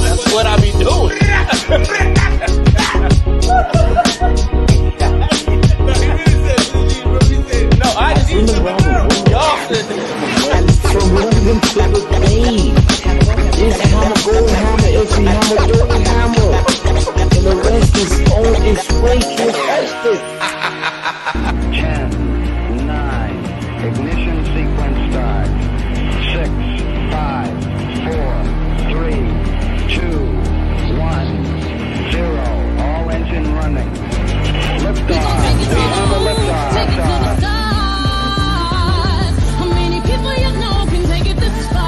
That's what I be doing. No, I just used to y'all said This hammer, gold hammer, every hammer, dirty hammer. And the rest is on its way to justice. 10, 9, ignition sequence start. 6, 5, 4, 3, 2, 1, 0. All engine running. Liftoff. We have a liftoff. How many people you know can take it this far?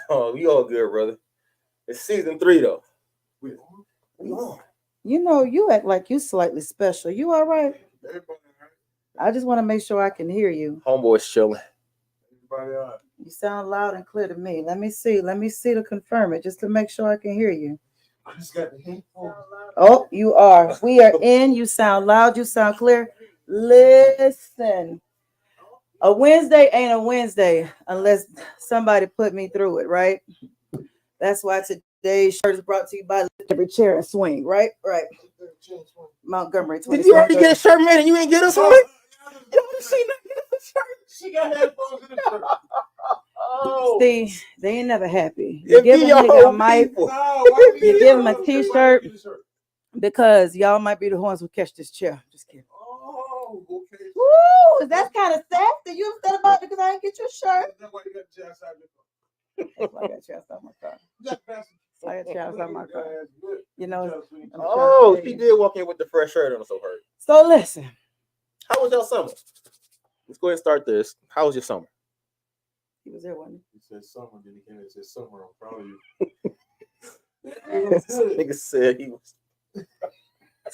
Oh, we all good, brother. It's season 3 though. You know, you act like you slightly special. You all right? I just want to make sure I can hear you. Homeboy's chilling. You sound loud and clear to me. Let me see to confirm it, just to make sure I can hear you. I just got the headphones. Oh, you are. We are in. You sound loud. You sound clear. Listen. A Wednesday ain't a Wednesday unless somebody put me through it, right? That's why today's shirt is brought to you by Lift Every Chair and Swing, right? Right. Montgomery. Did you already get a shirt, man, and you ain't get us one? She got headphones in the shirt. Oh. See, they ain't never happy. You give them a mic, you give them a t-shirt because y'all might be the ones who catch this chair. Just kidding. Oh, okay. Woo! That's kind of sad that you upset about it because I didn't get your shirt. That's why you got the chair outside I got chair outside my car. I got chair outside my car. You know. Oh, she did walk in with the fresh shirt on, so hurt. So listen. How was your summer? Let's go ahead and start this. How was your summer? He was there, wasn't he? He said summer, then he came and said summer. I'm proud of you. Nigga said he was.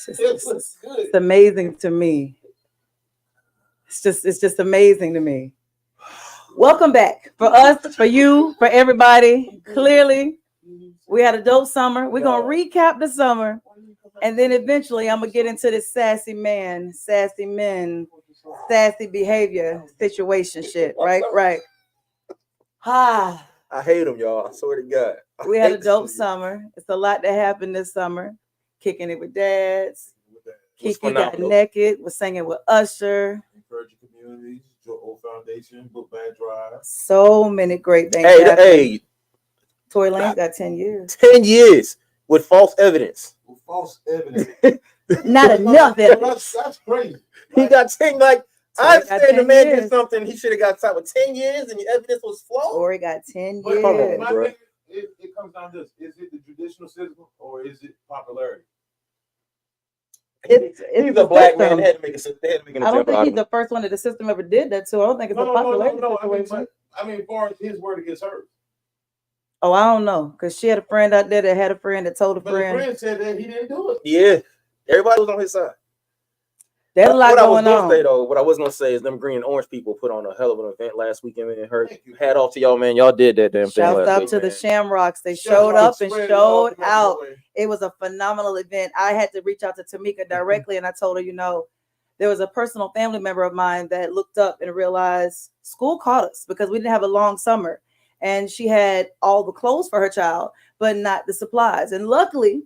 It's amazing to me. It's just amazing to me. Welcome back for us, for you, for everybody. Clearly, we had a dope summer. We're gonna recap the summer, and then eventually I'm gonna get into this sassy men, sassy behavior situation shit. Right. I hate them, y'all. I swear to God. We had a dope summer. It's a lot that happened this summer. Kicking it with dads. Kiki got naked. Was singing with Usher. Encouraging communities. Joe Foundation. Book Bag Drive. So many great things. Hey. Tory Lanez got 10 years. 10 years with false evidence. With false evidence. Not enough evidence. That's crazy. He got 10, like, I understand the man did something. He should have got time with 10 years and the evidence was flawed. Tory got 10 But years. My thing, it comes down to this. Is it the judicial system or is it popularity? It's he's a black man. They had to make an I don't think he's the first one that the system ever did that to. I don't think it's a popularity situation. I mean, as far as his word against hers. Oh, I don't know. Because she had a friend out there that had a friend that told a friend. But the friend said that he didn't do it. Yeah. Everybody was on his side. There's a lot going on. What I was gonna say is them green and orange people put on a hell of an event last weekend and hat off to y'all, man. Y'all did that damn thing. Shout out to the Shamrocks. They showed up and showed out. It was a phenomenal event. I had to reach out to Tamika directly and I told her, you know, there was a personal family member of mine that looked up and realized school caught us because we didn't have a long summer. And she had all the clothes for her child, but not the supplies. And luckily,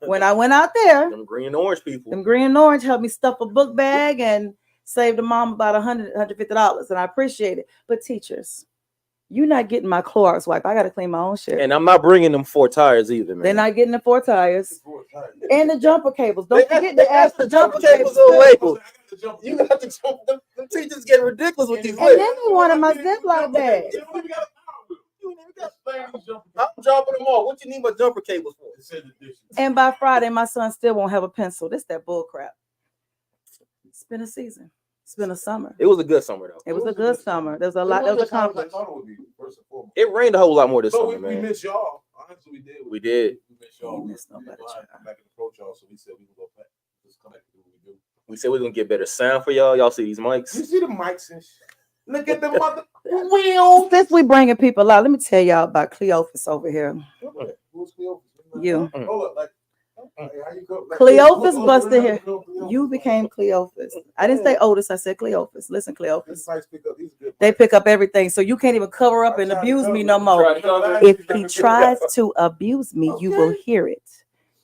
when I went out there, them green and orange people, them green and orange helped me stuff a book bag and saved the mom about $150. And I appreciate it. But teachers, you're not getting my Clorox wipe. I got to clean my own shit. And I'm not bringing them 4 tires either, man. They're not getting the 4 tires. And the jumper cables. Don't forget to ask the jumper cables. Labeled. You got to jump. Them teachers getting ridiculous with these. And then they wanted my Ziploc bag. I'm dropping them off. What you need my jumper cables for? And by Friday, my son still won't have a pencil. This that bull crap. It's been a season. It's been a summer. It was a good summer though. It was a good summer. There's a lot that was accomplished. It rained a whole lot more this summer, man. We missed y'all. Honestly, we did. We did. We missed y'all. We missed nobody. Come back and approach y'all. So we said we can go back. Just come back and do what we do. We said we're gonna get better sound for y'all. Y'all see these mics? You see the mics and shit. Look at the mother. Since we bringing people out, let me tell y'all about Cleophas over here. Who's Cleophas? You. Hold up, like. Hey, how you go? Like, Cleophas who- busted here. Cleophas. You became Cleophas. I didn't say Otis. I said Cleophas. Listen, These Cleophas. fights pick up. These good They fights. pick up everything, so you can't even cover up I and tried to abuse me cover no it. more. Try to cover it. If he tries to abuse me, you will Okay. hear it.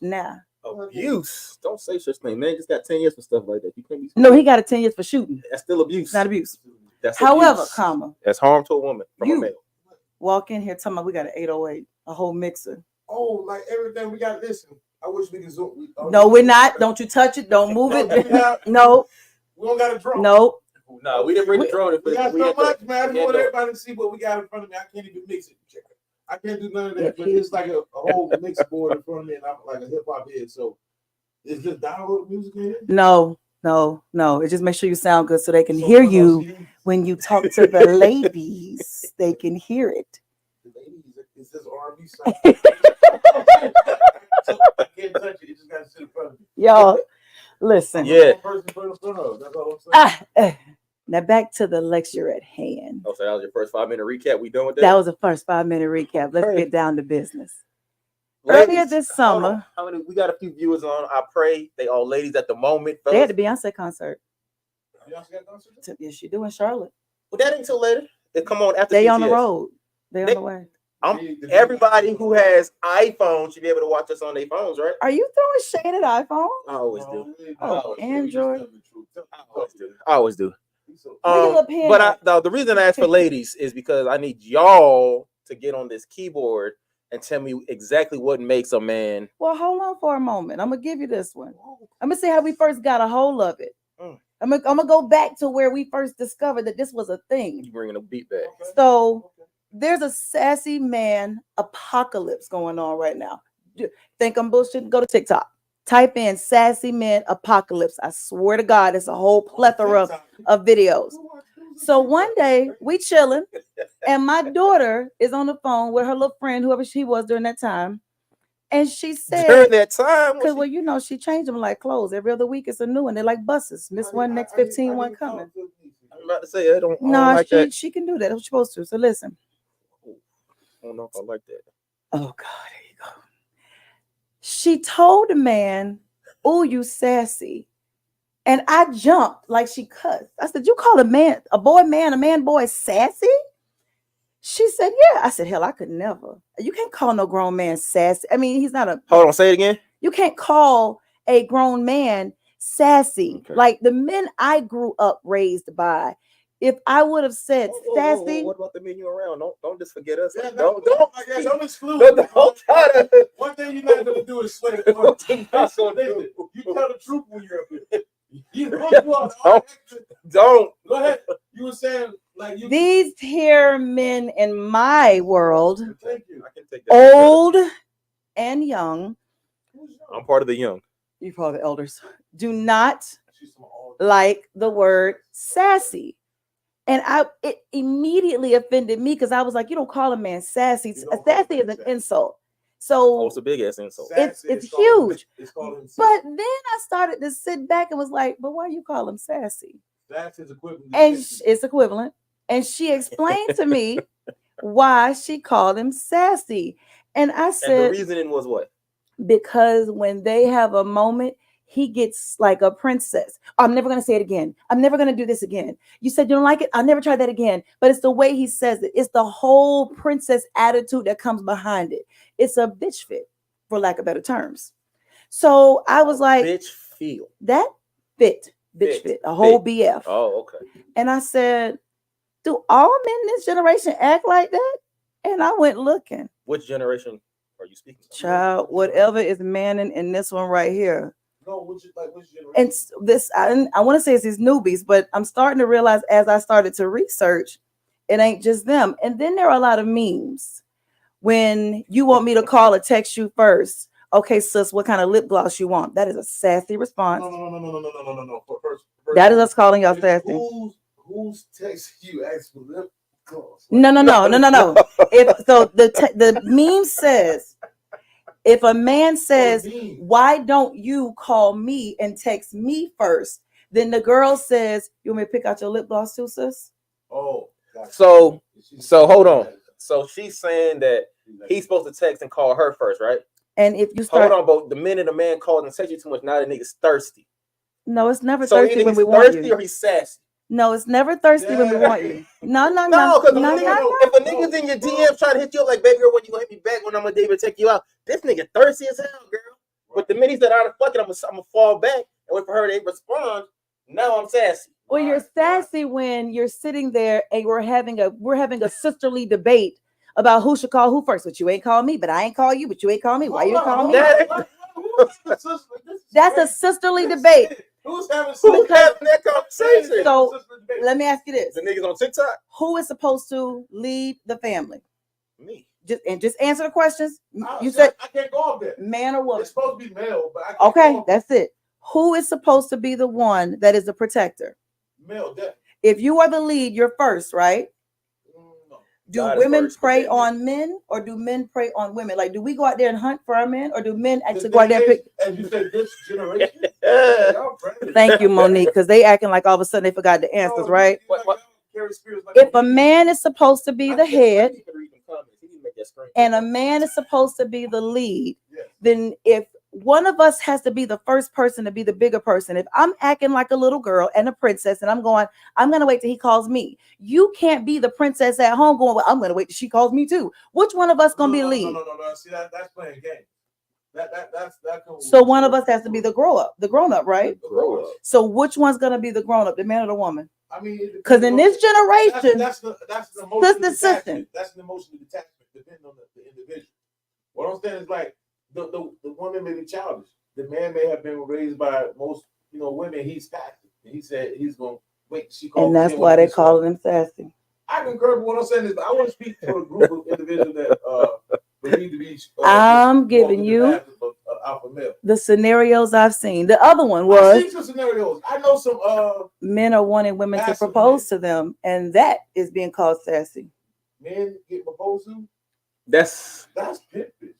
Now, Abuse. Don't say such thing. Man just got 10 years for stuff like that. You can't be. no, he got a 10 years for shooting. That's still abuse. It's not abuse. That's However, abuse. comma, That's harm to a woman from You- a male. walk in here talking about we got an 808, a whole mixer. Oh, like everything we got. Listen, I wish we could zoom. No, we're not. Don't you touch it. Don't move No, do we it. have- No, We don't got a drone. no. No, we didn't bring the drone. We got so had much, to- man. I just we had want to- everybody to see what we got in front of me. I can't even mix it. I can't do none of Yeah, that. But it's like a whole mix board in front of me, and I'm like a hip hop head. So, is this download music in here? No. It just makes sure you sound good so they can So hear what else you do when you talk to the ladies. They can hear it. The ladies, is this R&B side? So I can't touch it. You just got to sit in front of me. Y'all, listen. Yeah. One person in front of her. That's all I'm saying. Now back to the lecture at hand. Oh, so that was your first 5-minute recap. We done with that? That was the first 5-minute recap. Let's Okay. get down to business. Ladies, Earlier this hold on. summer, How many? We got a few viewers on. I pray they all ladies at the moment. they had Fellas. the Beyonce concert. Y'all got concerts? Yes, you do in Charlotte. Well, that ain't till later. It come on after. They on the CTS. road. They on They- the way. Everybody who has iPhone should be able to watch us on their phones, right? Are you throwing shade at iPhone? I always do. Oh, Android. I always do. Where your little pen But at? the reason I asked for ladies is because I need y'all to get on this keyboard and tell me exactly what makes a man. Well, hold on for a moment. I'm gonna give you this one. I'm gonna see how we first got a hold of it. Mm. I'm gonna go back to where we first discovered that this was a thing. You bringing a beat back? So there's a sassy man apocalypse going on right now. Think I'm bullshit? Go to TikTok. Type in sassy man apocalypse. I swear to God, it's a whole plethora of videos. So one day we chilling, and my daughter is on the phone with her little friend, whoever she was during that time, and she said, During that time, because well, you know, she changed them like clothes. Every other week it's a new one. They're like buses. Miss one, next 15, one coming. I'm about to say I don't No, like that. she can do that. That's what she's supposed to. So listen. I don't know if I like that. Oh God, here you go. She told the man, "Oh, you sassy," and I jumped like she cussed. I said, "You call a man, a man, boy sassy?" She said, "Yeah." I said, "Hell, I could never. You can't call no grown man sassy. I mean, he's not a. Hold on, say it again. You can't call a grown man sassy. Okay. Like the men I grew up raised by. If I would have said sassy, What about the men you around? Don't just forget us. Yeah, don't don't exclude. don't try to. One thing you're not gonna do is sweat. What you not gonna Listen, do? you tell the truth when you're up here. You know you are all extra. Don't. Go ahead. You were saying like you. these here men in my world, Thank you. I can take that. old and young, I'm part of the young. you probably the elders, do not She's from all- like the word sassy. And it immediately offended me because I was like, you don't call a man sassy. You don't call Sassy a is man an sassy. insult. Oh, So, it's a big ass insult. Sassy it's is called- huge. It's called him. but then I started to sit back and was like, but why you call him sassy? That's his equivalent. to And sexy. it's equivalent. And she explained to me why she called him sassy. And I And the said, reasoning was what? because when they have a moment, he gets like a princess. I'm never going to say it again. I'm never going to do this again. You said you don't like it. I'll never try that again. But it's the way he says it. It's the whole princess attitude that comes behind it. It's a bitch fit, for lack of better terms. So I was like, Bitch feel. that fit, bitch Fit, fit, a whole fit. BF. Oh, okay. And I said, do all men in this generation act like that? And I went looking. Which generation are you speaking of? Child, whatever is manning in this one right here. No, which generation? And this, I want to say it's these newbies, but I'm starting to realize as I started to research, it ain't just them. And then there are a lot of memes. When you want me to call or text you first, okay, sis, what kind of lip gloss you want? That is a sassy response. No. First, That is us calling y'all sassy. Who's texting you ask for lip gloss? No. If so, the meme says, if a man says, why don't you call me and text me first? Then the girl says, you want me to pick out your lip gloss too, sis? Oh, gotcha. So hold on. So she's saying that he's supposed to text and call her first, right? And if you Hold start, on, but the minute a man calls and says you too much, now the nigga's thirsty. no, it's never So thirsty either when he's we want thirsty you. or he's sassy. No, it's never thirsty when we want you. No, No, no. because if a nigga's in your DM trying to hit you up like, baby girl, when you gonna hit me back when I'm gonna David take you out? This nigga thirsty as hell, girl. But the minute he said, all right, fuck it, I'm gonna fall back and wait for her to respond. Now I'm sassy. Well, you're sassy when you're sitting there and we're having a sisterly debate about who should call who first. But you ain't call me, but I ain't call you, but you ain't call me. Why you ain't call me? That's a sisterly debate. Who's having that conversation? So let me ask you this: the niggas on TikTok. Who is supposed to lead the family? Me. Just answer the questions. You said said I can't go off there. Man or woman? It's supposed to be male, but I can't Okay, go off that's it. Who is supposed to be the one that is the protector? male. If you are the lead, you're first, right? No. Do God is women first, prey okay. on men, or do men prey on women? Like, do we go out there and hunt for our men, or do men actually go out there and pick? As you said, this generation. Y'all predators. Thank you, Monique, because they acting like all of a sudden they forgot the answers, right? If a man is supposed to be the head and a man is supposed to be the lead, then if one of us has to be the first person to be the bigger person. If I'm acting like a little girl and a princess and I'm going to wait till he calls me. You can't be the princess at home going, well, I'm going to wait till she calls me too. Which one of us going to be the lead? No. See, that's playing games. That So one of us has to be the grown up, right? Grow up. So which one's going to be the grown up, the man or the woman? I mean, because in this generation, that's the emotional sister. That's an emotional detachment, depending on the individual. What I'm saying is like the woman may be childish. The man may have been raised by most women. He's passive. He said he's gonna wait. She calls, and that's why they call him sassy. I concur with what I'm saying is I want to speak for a group of individuals that believe to be. I'm giving you alpha male. The scenarios I've seen. The other one was I've seen some scenarios. I know some men are wanting women to propose to them, and that is being called sassy. Men get proposed to? That's pimpish,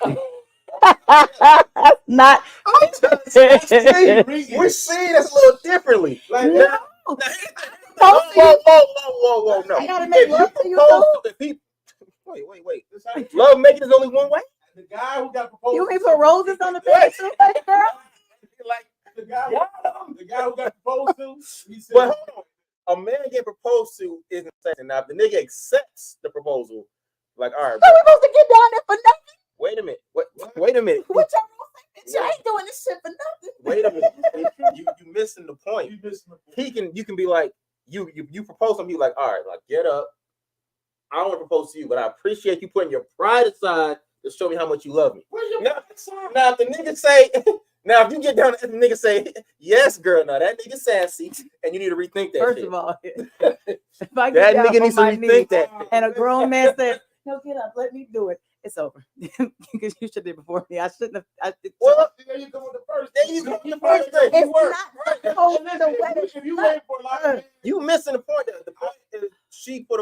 right? Not. We're seeing this a little differently. Like, no. Whoa, no. I gotta make love to you. Wait. Love making is only one way. The guy who got proposed. You mean put roses on the bed too, baby girl? Like the guy who got proposed to. He said, but hold on. A man getting proposed to isn't sassy. Now, if the nigga accepts the proposal, like, all right. So we're supposed to get down there for nothing? Wait a minute. Wait a minute. What y'all gonna say? You ain't doing this shit for nothing. Wait a minute. You missing the point. You can be like, you propose to me, like, all right, like, get up. I don't want to propose to you, but I appreciate you putting your pride aside to show me how much you love me. Now, if the nigga say, now if you get down and the nigga say, yes, girl, now that nigga sassy, and you need to rethink that. First shit. of all, if I that get down nigga on needs to my rethink knees that. and a grown man says, "No, get up, let me do it," it's over. Because you should have did before me. I shouldn't have. Well, there you go with the first. There you go with the first thing. It's not if you wait for a lot of you missing the point. The point is she put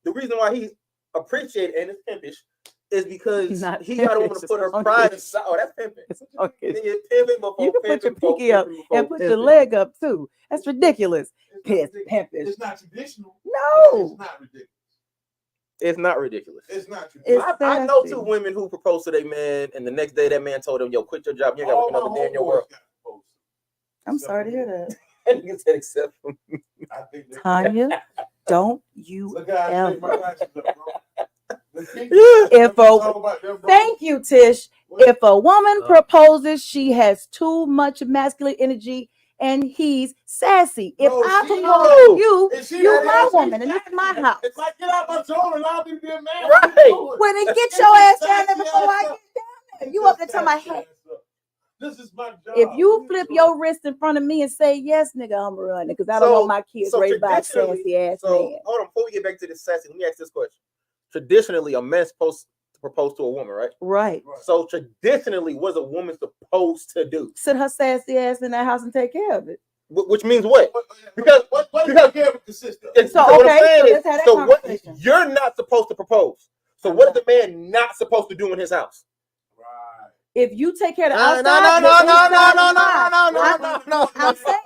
the reason why he appreciated and it's pimpish is because he got to want to put her pride aside. Oh, that's pimping. You can put your pinky up and put your leg up too. That's ridiculous. Pimpish. It's not traditional. No, it's not ridiculous. It's not ridiculous. It's not traditional. I know two women who proposed to their man, and the next day that man told them, "Yo, quit your job. You ain't got another day in your world." I'm sorry to hear that. And you said, "Except for me." Tanya, don't you Look, guys, ever. If Thank you, Tish. If a woman proposes, she has too much masculine energy, and he's sassy. If I propose to you, you're my woman, and this is my house. It's like, get out my zone and allow me to be a man. Right. Well, then get your ass down there before I get down there. You up there telling my head. This is my job. If you flip your wrist in front of me and say yes, nigga, I'm running because I don't want my kids raised by a sassy ass man. Hold on, before we get back to this sassy, let me ask this question. Traditionally, a man's supposed to propose to a woman, right? Right. So traditionally, what's a woman supposed to do? Sit her sassy ass in that house and take care of it. Which means what? Because what take care of it consist of? So okay, so let's have that conversation. You're not supposed to propose. So what is the man not supposed to do in his house? If you take care of the No. outside, I'm saying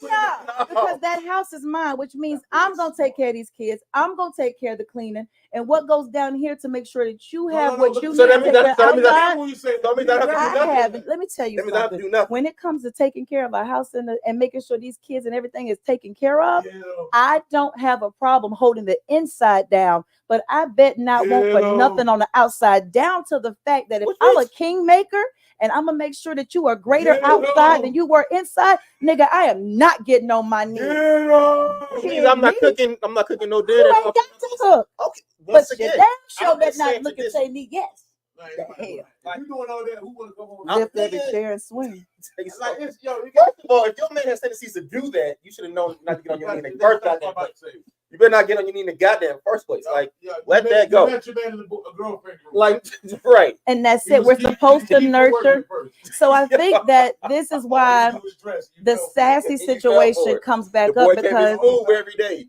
No, because that house is mine, which means I'm gonna take care of these kids. I'm gonna take care of the cleaning, and what goes down here to make sure that you have what you So need that to means take that- care so that means that- outside. When you say, So that means I have to do I nothing. haven't. Let me tell you That means I have to something. do nothing. When it comes to taking care of a house and making sure these kids and everything is taken care of, Yeah. I don't have a problem holding the inside down, but I bet not want for Yeah. nothing on the outside, down to the fact that if Which I'm a means- kingmaker and I'm gonna make sure that you are greater Yeah. outside than you were inside, nigga, I am not getting on my knees. Which means I'm not cooking. I'm not cooking no You dinner. ain't got to cook, Okay. but Once you again, damn sure I'm better just not saying look and tradition. say me yes. Like, The if hell. you doing all that, who want to come home? I'm Lift every thinking- chair and swing. It's like it's yo. You First of all, if your man has tendencies to do that, you should have known not to get on your knee in the first goddamn place. You better not get on your knee in the goddamn first place. Like, let that go. You met your man in a girlfriend. like, right. And that's it. We're supposed to nurture. So I think that this is why the sassy You fell for situation it. comes The back boy up can't because be moved every day.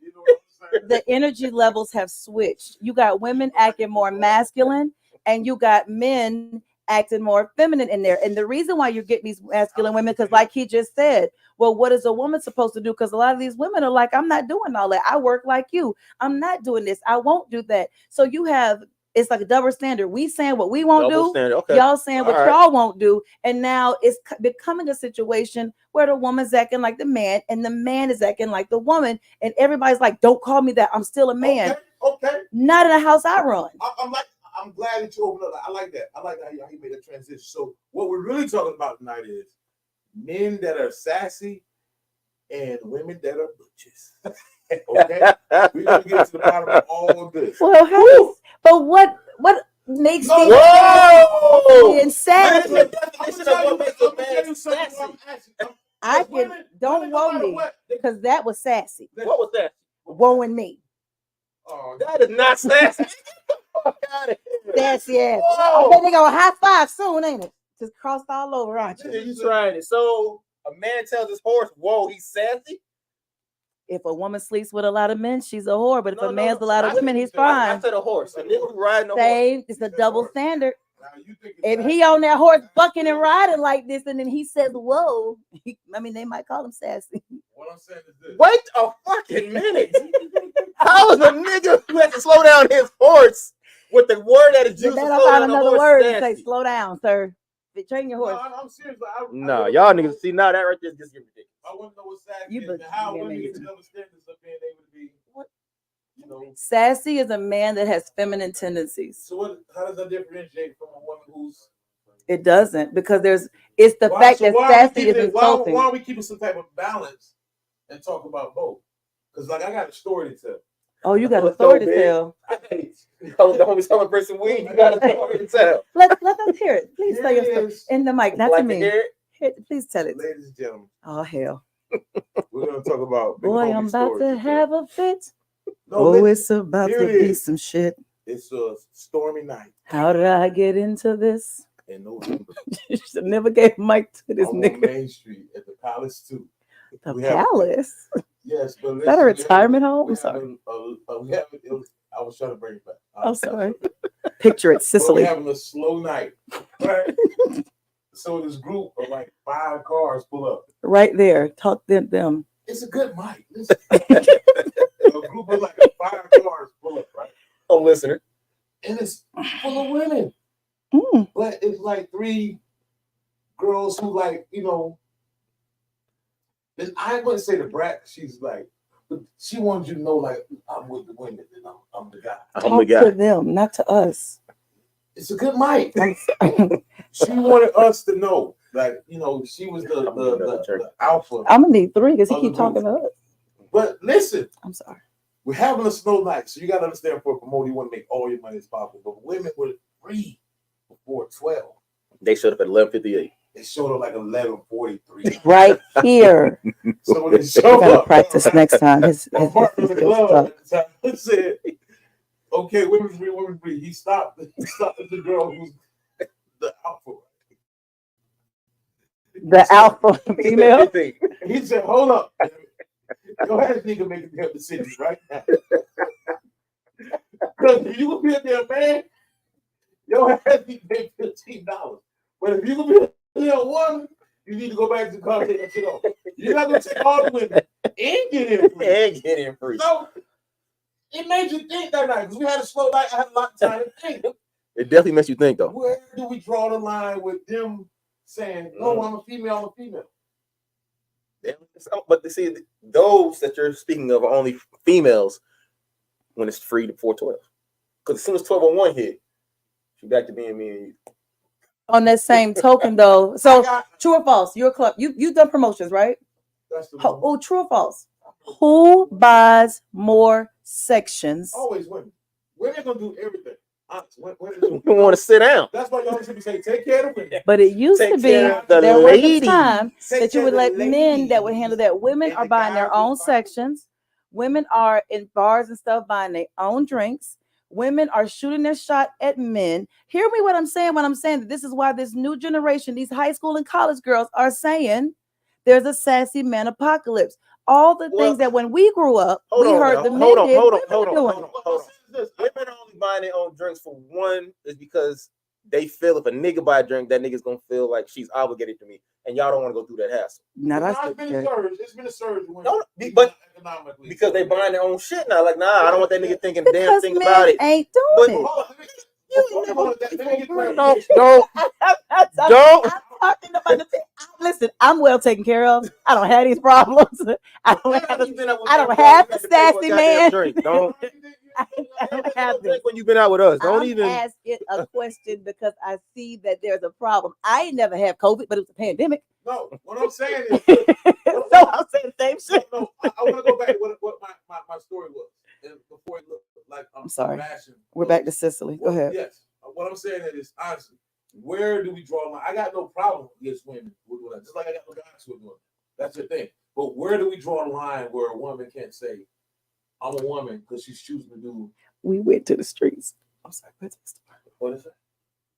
the energy levels have switched. You got women acting more masculine, and you got men acting more feminine in there. And the reason why you're getting these masculine women, because like he just said, well, what is a woman supposed to do? Because a lot of these women are like, I'm not doing all that. I work like you. I'm not doing this. I won't do that. So you have, it's like a double standard. We saying what we won't Double do. standard. Okay. Y'all saying what All right. y'all won't do. And now it's becoming a situation where the woman's acting like the man and the man is acting like the woman. And everybody's like, don't call me that. I'm still a man. Okay. Not in the house I run. I'm glad that you opened up. I like that. I like how you made that transition. So what we're really talking about tonight is men that are sassy and women that are butches. Okay, we're gonna get to the bottom of all of this. Well, how but what makes No, these Whoa! and sassy? What is the definition of what makes a man sassy? I can don't woe me because that was sassy. What was that? Woeing me. Oh, That is not sassy. Fuck outta here. Sassy ass. Whoa. I bet they gonna high five soon, ain't it? Just crossed all over, aren't you? You trying it. So a man tells his horse, whoa, he's sassy? If a woman sleeps with a lot of men, she's a whore. But if No, a man's no, a lot of I- women, he's I fine. said a horse. A nigga who riding a horse. Same. It's a double standard. now you think it's If sassy. he on that horse bucking and riding like this, and then he says, "Whoa," they might call him sassy. What I'm saying is this. Wait a fucking minute. How is a nigga who has to slow down his horse with the word that is You used to better slow find down a another horse word and say, sassy? "Slow down, sir. Train your No, horse." I'm serious. No, y'all niggas see now that right there just get ridiculous. I want to know what sassy You is but- and how yeah, women maybe. get to understand this of being able to be what, you know. Sassy is a man that has feminine tendencies. So what? How does that differentiate from a woman who's? It doesn't because it's the Why- fact so that why are we sassy keeping is it- why insulting. are we keeping some type of balance and talk about both? Because like I got a story to tell. Oh, you got a Let's story go, to bitch. tell. Hey, the homie selling person weed. You got a story to tell. Let us hear it. Please Here tell your it story is. in the mic, not Like to to me. hear it? Please tell it. Ladies and gentlemen, Oh hell, we're gonna talk about big boy, homie I'm about stories to today. have a fit. No, Oh, listen, it's about here to it be is. some shit. It's a stormy night How did I get into this? in November You should never gave mic to this on nigga. Main Street at the Palace 2. The we have- palace. Yes, but Is that a retirement home? I'm we sorry. I was trying to bring it back. I'm sorry. Picture it, But Sicily. we're having a slow night, right? So this group of like 5 cars pull up. Right there. Talk to them. It's a good mic. Listen. A group of like 5 cars pull up, right? Oh, listener. And it's full of women. Mm. But it's like 3 girls who like, you know, and I wouldn't say the brat. She's like, but she wanted you to know, like, I'm with the women, you know, I'm the guy. I'm Talk the guy. to them, not to us. It's a good mic. I'm sorry. She wanted us to know, like, you know, she was the alpha. I'm gonna need 3 because he Other keep talking to us. But listen, I'm sorry. we're having a slow night, so you got to understand for a promoter, you want to make all your money as possible. But women were free before 12. They showed up at 11:58. They showed up like 11:43. Right here. So when they I showed gotta up, practice next time. His my partner in the skills club suck. at the time said, "Okay, women free, women free." He stopped at the girl who's the alpha. The alpha female. He said, "Hold up, your ass nigga make it the city right now." Because if you gonna be a damn man, your ass need to pay $15. But if you gonna be a damn woman, You need to go back to the car and take that shit off. You're not gonna take all the women and get in free. And get in free. So it made you think that night because we had a slow night. I had a lot of time to think. It definitely makes you think though. Where do we draw the line with them saying, "No, I'm a female, I'm a female"? But see, those that you're speaking of are only females when it's free to 412. Because as soon as 1201 hit, she's back to being me and you. On that same token, though, so true or false? You're a club. You done promotions, right? That's the Oh, true or false? Who buys more sections? always women. Women gonna do everything. You want to sit down. That's why y'all should say, take care of the women. But it used to be care of the there was a ladies. time Take that you care would of let the men that would ladies. handle that. Women And are the buying their guys will own buy sections. Women are in bars and stuff buying their own drinks. Women are shooting their shot at men. Hear me what I'm saying when I'm saying that this is why this new generation, these high school and college girls are saying there's a sassy man apocalypse. All the Well, things that when we grew up, hold we on heard now. the men Hold on, did, hold on, women hold are on, doing hold on, it. hold on. Women are only buying their own drinks for one is because they feel if a nigga buy a drink, that nigga's gonna feel like she's obligated to me, and y'all don't want to go through that hassle. Now that's It's been a surge. It's been a surge. No, but economically, because they buying their own shit now. Like, nah, I don't want that nigga thinking a damn because thing men about it. ain't But doing it. Hold on, you let me get don't, clarification. don't. I'm talking about the thing. Listen, I'm well taken care of. I don't have these problems. I don't have the sassy man. Don't I don't have this. when you've been out with us. Don't I'm even. asking a question because I see that there's a problem. I ain't never had COVID, but it was a pandemic. No, what I'm saying is, So I'm saying the same shit. no, I want to go back to what my story was, and before it looked like I'm sorry. bashing. We're back to Sicily. Go ahead. Yes, what I'm saying is honestly, where do we draw the line? I got no problem against women who do that, just like I got no guys who are doing it. That's the thing. But where do we draw the line where a woman can't say, "I'm a woman" because she's choosing to do? We went to the streets. I'm sorry. What is it?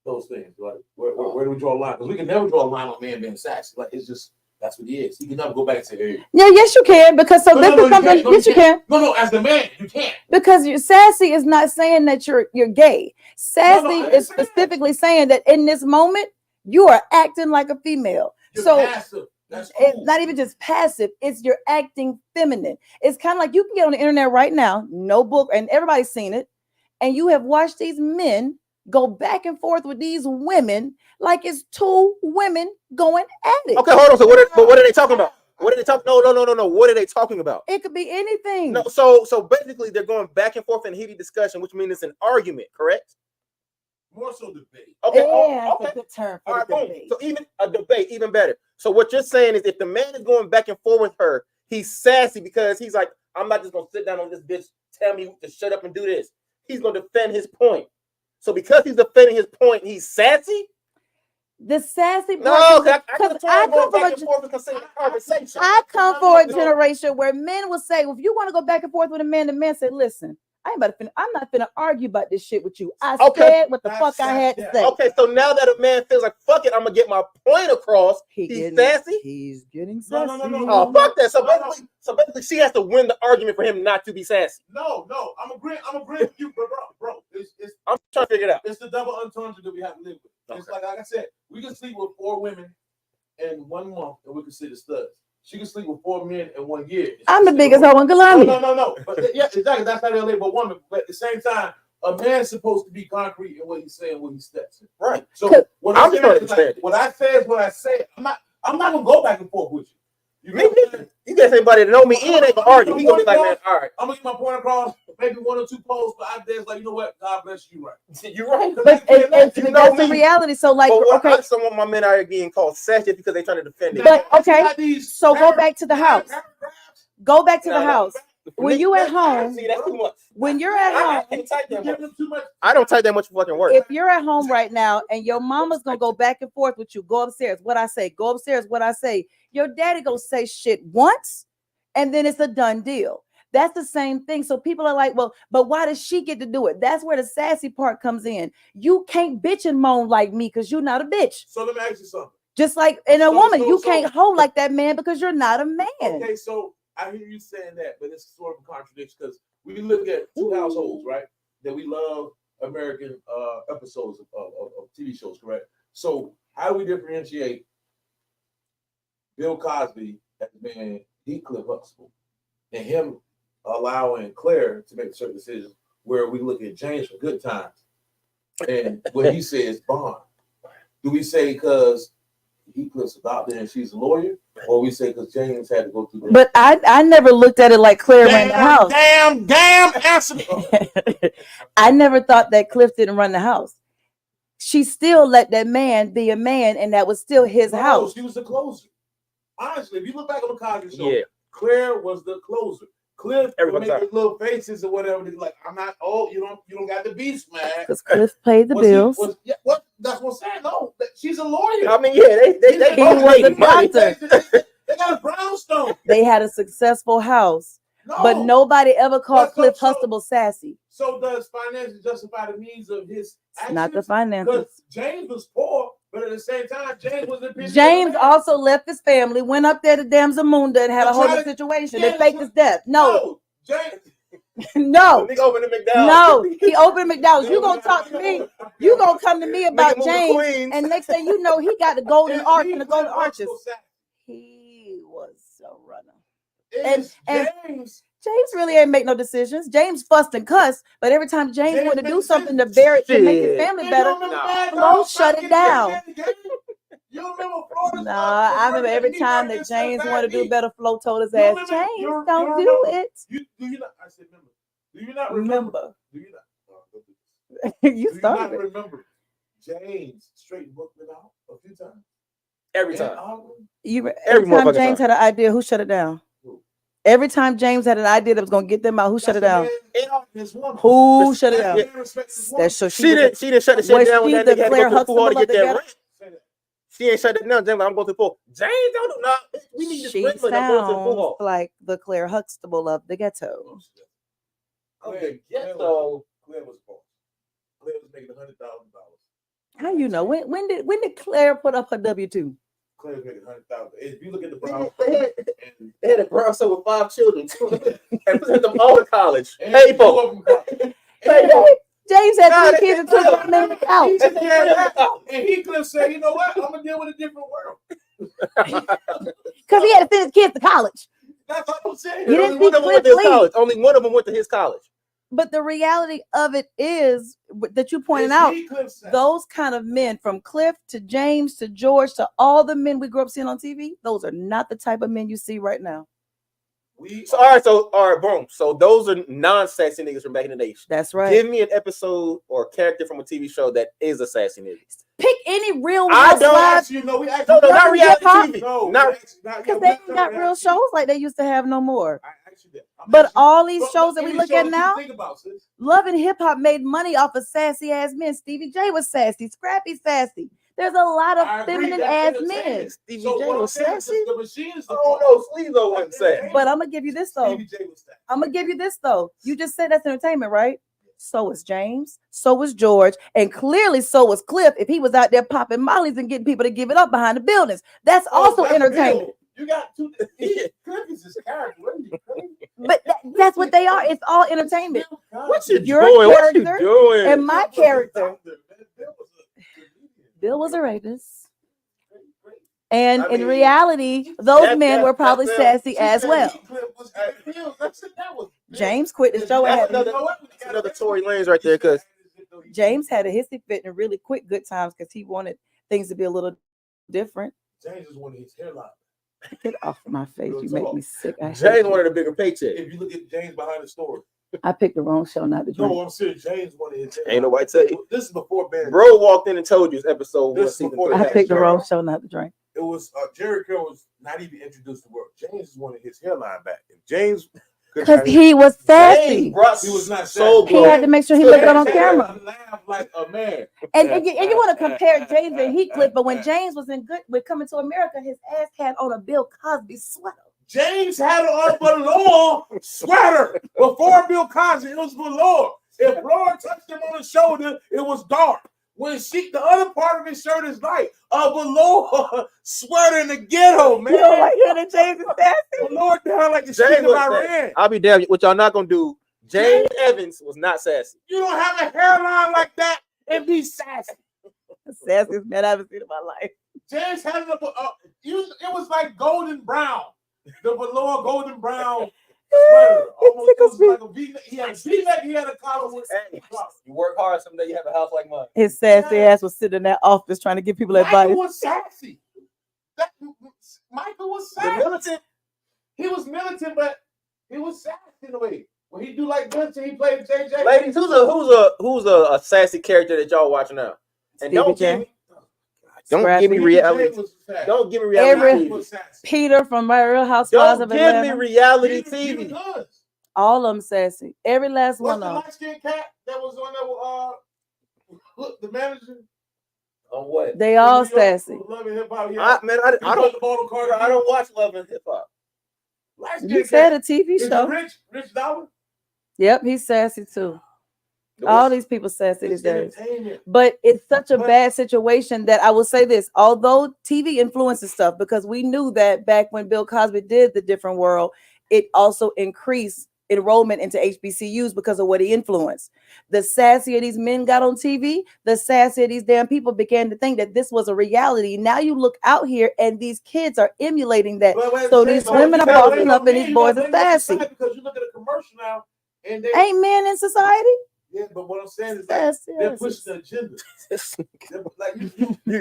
Those things, like where do we draw a line? Because we can never draw a line on man being sassy. Like it's just that's what he is. He can never go back and say, "Hey." Yeah, yes, you can because so this is something. Yes, you can. No, as the man, you can't. Because you're sassy is not saying that you're gay. Sassy is specifically saying that in this moment you are acting like a female. You're so passive. That's cool. It's not even just passive, it's you're acting feminine. It's kind of like you can get on the internet right now, no book, and everybody's seen it, and you have watched these men go back and forth with these women like it's two women going at it. Okay, hold on. So what are they talking about? What are they talking? No. What are they talking about? It could be anything. No, so basically they're going back and forth in heated discussion, which means it's an argument, correct? More so debate. Okay. Yeah, Okay. that's a good term for All right, the boom. debate. So even a debate, even better. So what you're saying is if the man is going back and forth with her, he's sassy because he's like, I'm not just gonna sit down on this bitch, tell me to shut up and do this. He's gonna defend his point. So because he's defending his point, he's sassy. The sassy part, No, because I come from a generation where men will say, well, if you want to go back and forth with a man, the man said, listen, I'm not finna argue about this shit with you. I said what the fuck I had to say. Okay, so now that a man feels like fuck it, I'm gonna get my point across. He's sassy. He's getting sassy. No. Oh, fuck that. So basically, she has to win the argument for him not to be sassy. No, I'm agreeing with you, bro. I'm trying to figure it out. It's the double entendre that we have to live with. It's like I said, we can sleep with 4 women in 1 month, and we can see the studs. She can sleep with 4 men in 1 year. I'm the biggest hoe in Colombia. No. But yeah, exactly. That's how they label a woman. But at the same time, a man's supposed to be concrete in what he's saying, what he steps in. Right. So what I say is what I say. I'm not gonna go back and forth with you. You get anybody to know me and ain't gonna argue. He gonna be like, man, all right. I'm gonna get my point across. Maybe 1 or 2 posts, but I dare like, you know what? God bless you, right? You're right. But that's the reality. So like, okay. Some of my men are getting called sassy because they're trying to defend it. But okay, so go back to the house. Go back to the house. When you at home, that's too much. When you're at home, I don't type that much fucking work. If you're at home right now and your mama's gonna go back and forth with you, go upstairs. What I say, go upstairs. What I say. Your daddy gonna say shit once, and then it's a done deal. That's the same thing. So people are like, well, but why does she get to do it? That's where the sassy part comes in. You can't bitch and moan like me because you're not a bitch. So let me ask you something. Just like in a woman, you can't hold like that man because you're not a man. Okay, so I hear you saying that, but it's sort of a contradiction because we look at 2 households, right? That we love American episodes of TV shows, correct? So how do we differentiate Bill Cosby has been Heathcliff Huxtable, and him allowing Claire to make certain decisions where we look at James for good times, and what he says bond. Do we say because Heathcliff's adopted and she's a lawyer, or we say because James had to go through that? But I never looked at it like Claire ran the house. Damn, answer. I never thought that Cliff didn't run the house. She still let that man be a man, and that was still his house. She was the closer. Honestly, if you look back on the Cosby Show, Yeah. Claire was the closer. Cliff Everybody's make his little faces or whatever. They're like, I'm not. Oh, you don't got the beast, man. Because Cliff paid the bills. What? That's what I'm saying. No, she's a lawyer. I mean, yeah, they He was a doctor. They got a brownstone. They had a successful house, No, but nobody ever called But Cliff so- Huxtable sassy. So does finance justify the means of his actions? Not the finances. Because James was poor, but at the same time, James was in business. James also left his family, went up there to Damn Zamunda and had a whole new situation. They faked his death. No, James. no, Nigga opened the McDonald's. no. He opened McDonald's. You gonna talk to me? You gonna come to me about Nigga moved to James? Queens. And next thing you know, he got the golden arch and the golden arches. He was a runner. And James. James really ain't make no decisions. James fussed and cussed, but every time James wanted to do something to bury to make his family better, Flo shut it down. You remember Florida? Nah, I remember every time that James wanted to do better, Flo told his ass, James, don't do it. Do you not? I said, remember. Do you not Remember. Do you not? You Do started not it. remember? James straightened Bookman out a few times. Every time. Every Every time motherfucking James time. had an idea, who shut it down? Every time James had an idea that was gonna get them out, who shut it down? Who shut it down? That's so She didn't shut the shit Was down when she that the nigga had to Claire go to the pool hall to Huxtable get of that the rent. She ain't shut that down. James, I'm going to the pool. James, don't do nothing. We need this She rent money. I'm going to the pool sounds hall. like the Claire Huxtable of the ghetto. Okay, so Claire was poor. Claire was making $100,000. How you know? When did Claire put up her W-2? Claire was making $100,000. If you look at the brown, they had a brownstone with 5 children and sent them all to college. and Hey, two folks. of them- James had Nah, 3 kids and 2 of them in the couch. And Heathcliff said, you know what? I'm gonna deal with a different world. Because he had to send his kids to college. That's what I'm saying. You didn't Only one see of them went Cliff to his leave. college. Only one of them went to his college. But the reality of it is that you pointed It's out, Heathcliff said. those kind of men, from Cliff to James to George to all the men we grew up seeing on TV, those are not the type of men you see right now. So all right, boom. So those are non-sassy niggas from back in the day. That's right. Give me an episode or character from a TV show that is a sassy nigga. Pick any real I don't housewives, You know, we actually No, not Nothing reality hip-hop? TV. No, Not because they ain't got real shows like they used to have no more. I actually did. But all these shows that we look at now, Think about, sis. Love and Hip Hop made money off of sassy ass men. Stevie J was sassy, Scrappy sassy. There's a lot I of agree, feminine that's ass men. entertainment. Stevie So J what I'm was saying is sassy. the machine is the Oh no, Sleezo wasn't sassy. But I'm gonna give you this though. Stevie J was sassy. I'm gonna give you this though. You just said that's entertainment, right? So is James, so was George, and clearly so was Cliff. If he was out there popping mollies and getting people to give it up behind the buildings, that's also that's entertainment. Bill. You got two. Cliff is his character. What are you crazy? But that's what they are. It's all entertainment. What you Your doing? What you character doing? And my character, Bill was a Bill was a rapist. And I in mean, reality, those men were probably that's sassy as well. James James quit the show and That's had another Tory Lanez right there, because James had a hissy fit and really quit good times because he wanted things to be a little different. James is one of his hairline. Get off my face. You make me sick. I hate James you. wanted a bigger paycheck. If you look at James behind the story, I picked the wrong show not to drink. no, I'm serious. James one of his hairline. Ain't nobody tell you. This is before Ben. Bro walked in and told you it's episode 1, This is season before 3. I that. picked the wrong show not to drink. It was Jerry Curl was not even introduced to the world. James is one of his hairline back. If James could Because he was sassy. Brought he was not soul He glow. had to make sure he looked good on camera. Laugh like a man. And you want to compare James and Heathcliff, but when James was in good with Coming to America, his ass had on a Bill Cosby sweater. James had on a velour sweater before Bill Cosby. It was velour. If Laura touched him on the shoulder, it was dark. When the other part of his shirt is light, a velour sweater in the ghetto, man. You don't like hearing that James is sassy? Velour down like the James street of was Iran. sassy. I'll be damned. What y'all not gonna do? James Evans was not sassy. You don't have a hairline like that and be sassy. The sassiest man I've ever seen in my life. James had it was like golden brown. The velour golden brown sweater. Almost it was like a V-neck. He had a V-neck, he had a collar with. Hey, you work hard someday, you have a house like mine. His sassy ass was sitting in that office trying to give people advice. Michael was sassy. Michael was sassy. The militant. He was militant, but he was sassy in a way. When he do like militant, he played JJ. Ladies, who's a sassy character that y'all watching now? And don't give me reality. Don't give me reality. Peter from My Real Housewives of Atlanta. Don't give me reality TV. All of them sassy. Every last one of them. What's the light-skinned cat that was on there? The manager. On what? They all sassy. Love and Hip Hop. I don't watch Love and Hip Hop. You said a TV show. Rich Dollar. Yep, he's sassy too. All these people sassy these days. But it's such a bad situation that I will say this, although TV influences stuff, because we knew that back when Bill Cosby did The Different World, it also increased enrollment into HBCUs because of what he influenced. The sassier these men got on TV, the sassier these damn people began to think that this was a reality. Now you look out here and these kids are emulating that. So these women are bossing up and these boys are sassy. Because you look at a commercial now and they ain't men in society. Yeah, but what I'm saying is like, they're pushing the agenda.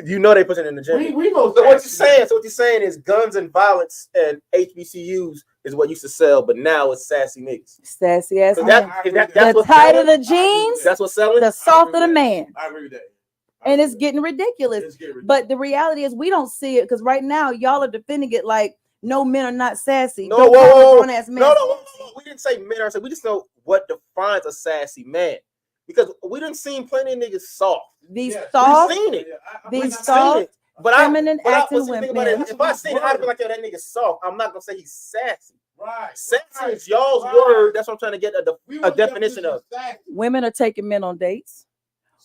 You know they pushing an agenda. We know. So what you're saying is guns and violence and HBCUs is what used to sell, but now it's sassy niggas. Sassy ass. The tighter the jeans, that's what's selling. The softer the man. I agree with that. And it's getting ridiculous. But the reality is we don't see it because right now y'all are defending it like no men are not sassy. No, whoa. We didn't say men are sassy. We just know what defines a sassy man. Because we done seen plenty of niggas soft. These soft, we've seen it. These soft, feminine acting women. If I seen it, I'd be like, yo, that nigga soft. I'm not gonna say he's sassy. Right. Sassy is y'all's word. That's what I'm trying to get a definition of. Women are taking men on dates.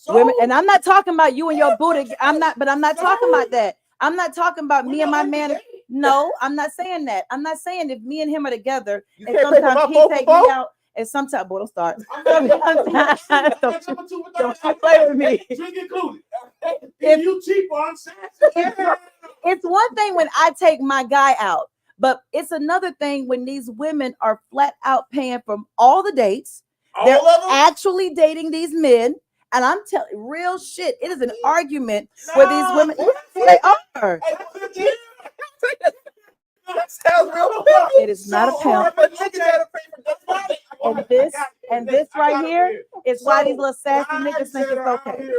Women, and I'm not talking about you and your booty. I'm not talking about that. I'm not talking about me and my man. No, I'm not saying that. I'm not saying if me and him are together and sometimes he take me out and sometimes, boy, don't start. Don't play with me. If you cheap on sassy. It's one thing when I take my guy out, but it's another thing when these women are flat out paying for all the dates. They're actually dating these men. And I'm telling real shit. It is an argument where these women they are. That sounds real. It is not a pimp. And this right here is why these little sassy niggas think it's okay.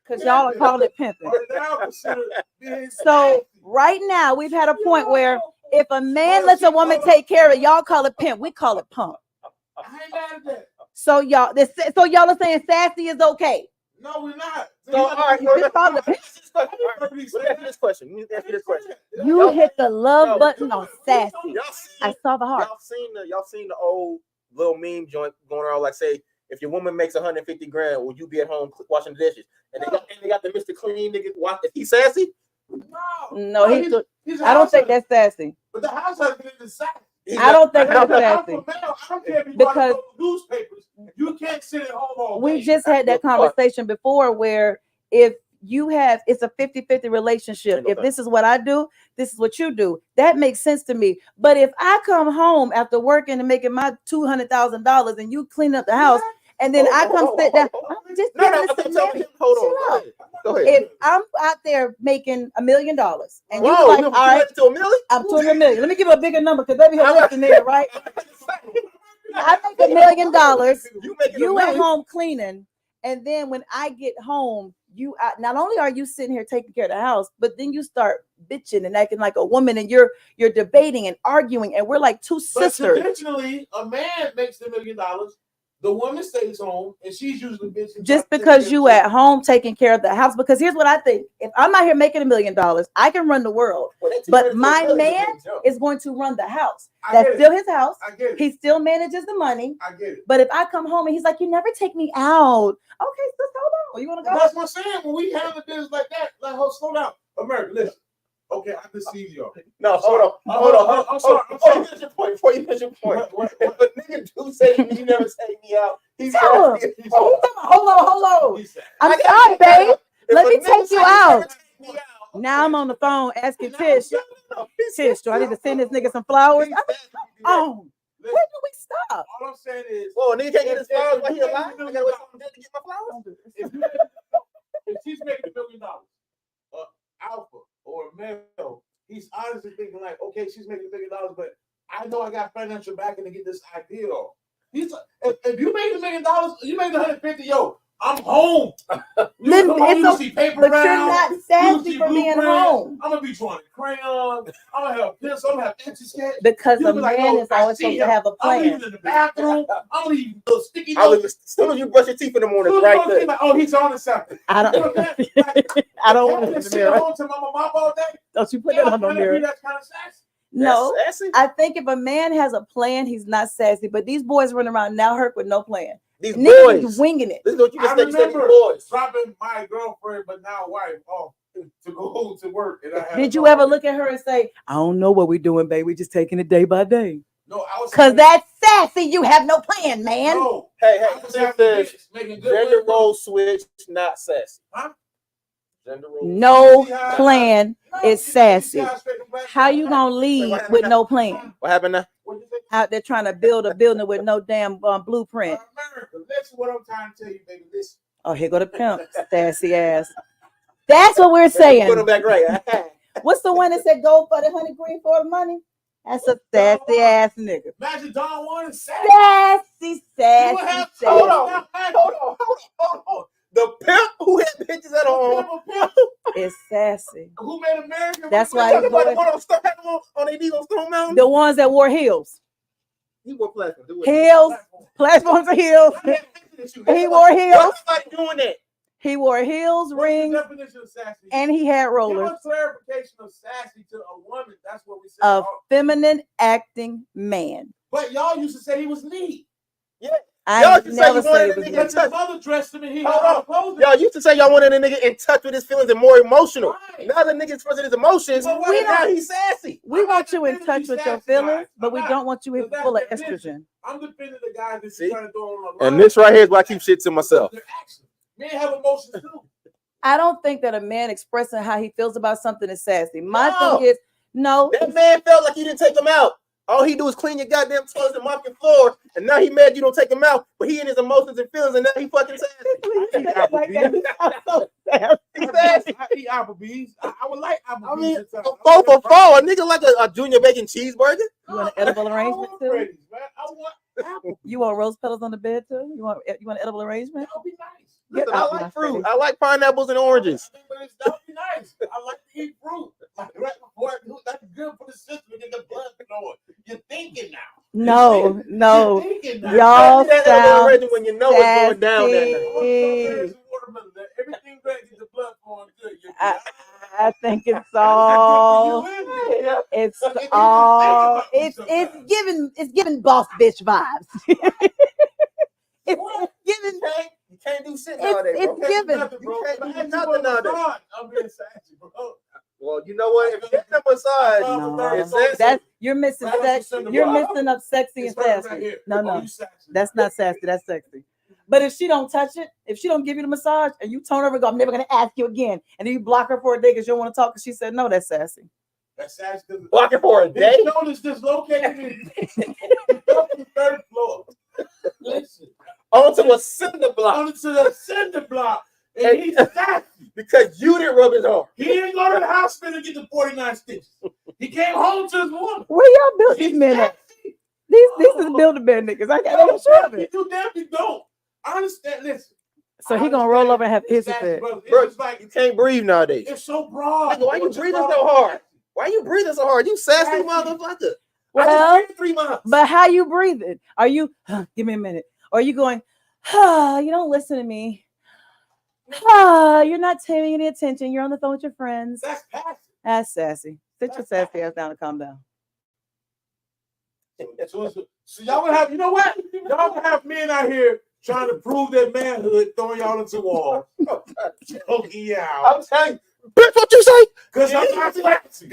Because y'all are calling it pimping. So right now we've had a point where if a man lets a woman take care of it, y'all call it pimp. We call it pump. So y'all are saying sassy is okay. No, we're not. So all right, let me ask you this question. You hit the love button on sassy. I saw the heart. Y'all seen the old little meme joint going around like, say, if your woman makes 150 grand, will you be at home washing the dishes? And they got the Mr. Clean nigga. Is he sassy? No, I don't think that's sassy. But the house has been in sassy. I don't think that's sassy. I don't care if you because newspapers, you can't sit at home all day. We just had that conversation before where if you have, it's a 50-50 relationship. If this is what I do, this is what you do. That makes sense to me. But if I come home after working and making my $200,000 and you clean up the house and then I come sit down, hold on. Go ahead. If I'm out there making $1 million and you like, all right, to $1 million? I'm $200 million. Let me give you a bigger number because maybe he'll listen there, right? I make $1 million. You at home cleaning, and then when I get home, you not only are you sitting here taking care of the house, but then you start bitching and acting like a woman, and you're debating and arguing, and we're like two sisters. Traditionally, a man makes $1 million. The woman stays home, and she's usually bitching. Just because you at home taking care of the house, because here's what I think: if I'm out here making $1 million, I can run the world, but my man is going to run the house. That's still his house. He still manages the money. I get it. But if I come home and he's like, "You never take me out," okay, so hold on. You want to go? That's what I'm saying. When we handle business like that, like, slow down, America. Listen. Okay, I deceive y'all. No, hold on. I'm sorry. Before you finish your point. If a nigga do say to me, you never take me out, he's hold on. I'm sorry, babe. Let me take you out. Now I'm on the phone asking Tish, Tish, do I need to send this nigga some flowers? Oh, where do we stop? All I'm saying is, Whoa, nigga can't get his flowers while he alive. I gotta wait for him dead to get my flowers. if she's making $1 million, alpha or a male, he's honestly thinking like, okay, she's making $1 million, but I know I got financial backing to get this idea off. He's if you make $1 million, you make 150. Yo, I'm home. Listen, You see paper but round, you're not sassy for being home. I'm gonna be drawing crayons. I'm gonna have pencils. I'm gonna have etch a sketch. Because a You'll be like, man "Yo, is always supposed to have a I'm plan. leaving in the bathroom. I'm leaving those sticky I notes. was, as soon as you brush your teeth in the morning, Soon right as there. like, oh, he's on to something. I don't. You know what I'm saying? Like, I don't want having to to sit mirror. home to mama mop all day. Don't you put that on the mirror? That's kind of sassy. No, That's sassy. I think if a man has a plan, he's not sassy. But these boys running around now hurt with no plan. These Niggas boys. is winging it. This is what you I just said. These remember boys. dropping my girlfriend, but now wife, off to go to work. And I had Did to you go. ever look at her and say, I don't know what we're doing, baby. We're just taking it day by day? No, I was Because that's sassy. You have no plan, man. no. Hey, I hey, was this having says bitches making good gender money. role switch, not sassy. Huh? Gender role. No See how- plan No, is you see sassy. how straight and black- How you gonna lead with no plan? What happened now? What'd you say? Out there trying to build a building with no damn blueprint. America, listen what I'm trying to tell you, baby. Listen. Oh, here go the pimp, sassy ass. That's what we're Put saying. them back right. What's the one that said go for the honey green for the money? That's a sassy ass nigga. Imagine Don Juan is sassy. Sassy, You sassy, would have sassy. Hold on. The pimp who had bitches at home. It's sassy. Who made America? That's Who why made you Talking about the boys- one on Stone on AD on Stone Mountain. The ones that wore heels. He wore platform. Do it. Heels. Platforms of heels. He wore heels. Why somebody doing that? He wore heels, What's the rings, definition of sassy? and he had Give rollers. us clarification of sassy to a woman. That's what we said. A feminine acting man. But y'all used to say he was neat. I Y'all ain't just say never you said wanted it a was nigga me. But his mother dressed him and he had Hold all on. the clothes. Y'all used to say y'all wanted a nigga in touch with his feelings and more emotional. Right. Now the nigga expressing his emotions. But we now don't- he's sassy. We I'm want not you in defending touch these with your sassy feelings, guys. but I'm we not. don't want you Because full of that's their estrogen. business. I'm defending the guys that See? you trying to throw on the And this right here is why I keep shit to myself. Their actions. Men have emotions too. I don't think that a man expressing how he feels about something is sassy. My No. thing is, no, That man felt like you didn't take him out. All he do is clean your goddamn toes and mop your floor, and now he mad you don't take him out. But he in his emotions and feelings, and now he fucking sassy. like that. I'm so sassy. He's sassy. I eat Applebee's. I would like Applebee's. I mean, at times. 4 for 4, a nigga like a junior bacon cheeseburger. You want an edible arrangement I want too? Freddy's, man. I want Apple. You want rose petals on the bed too? You want an edible arrangement? That would be nice. Get Listen, I out my like fruit. face. I like pineapples and oranges. That would be nice. I like to eat fruit. Like right before that's good for the system to get the blood flowing. You're thinking now. No, no. You're thinking now. Y'all That edible sound arrangement when you know what's going down that night. sassy. Everything great, get the blood flowing good. I think it's all it's giving boss bitch vibes. it's giving You can't do shit It's- nowadays. it's bro. given. You can't do nothing nowadays. I'm being sassy, bro. Well, you know what? If you get them massage, No, it's sassy. that's you're missing Right, sex. that's You're the missing up sexy and It's right sassy. here. No, Oh, no, you sassy. that's not sassy. That's sexy. But if she don't touch it, if she don't give you the massage, and you turn over and go, I'm never gonna ask you again, and then you block her for a day because you don't want to talk, because she said no, that's sassy. That's sassy. Blocking for a day. His shoulders dislocated in the third floor. Listen, Onto a cinder block onto the cinder block, and And- he's sassy. because you didn't rub his arm. He didn't go to the hospital to get the 49 stitches. He came home to his woman. Where y'all built these He's men at? sassy. These is build-a-bear niggas. I got no sure of it. You damn you don't. I understand. Listen. So he gonna roll over and have his fit. Bro, Bro, it's like You can't breathe nowadays. it's so broad. Nigga, why you What's breathing broad? so hard? Why you breathing so hard? You sassy Sassy. motherfucker. Well, I just breathed 3 months. but how you breathing? Are you? Give me a minute. Or are you going? You don't listen to me. You're not paying any attention. You're on the phone with your friends. That's passive. That's sassy. Sit your sassy ass down and calm down. So y'all gonna have, you know what? Y'all gonna have men out here trying to prove their manhood, throwing y'all into walls. Choking you out. I'm telling you, bitch, what you say? Because I'm not sassy.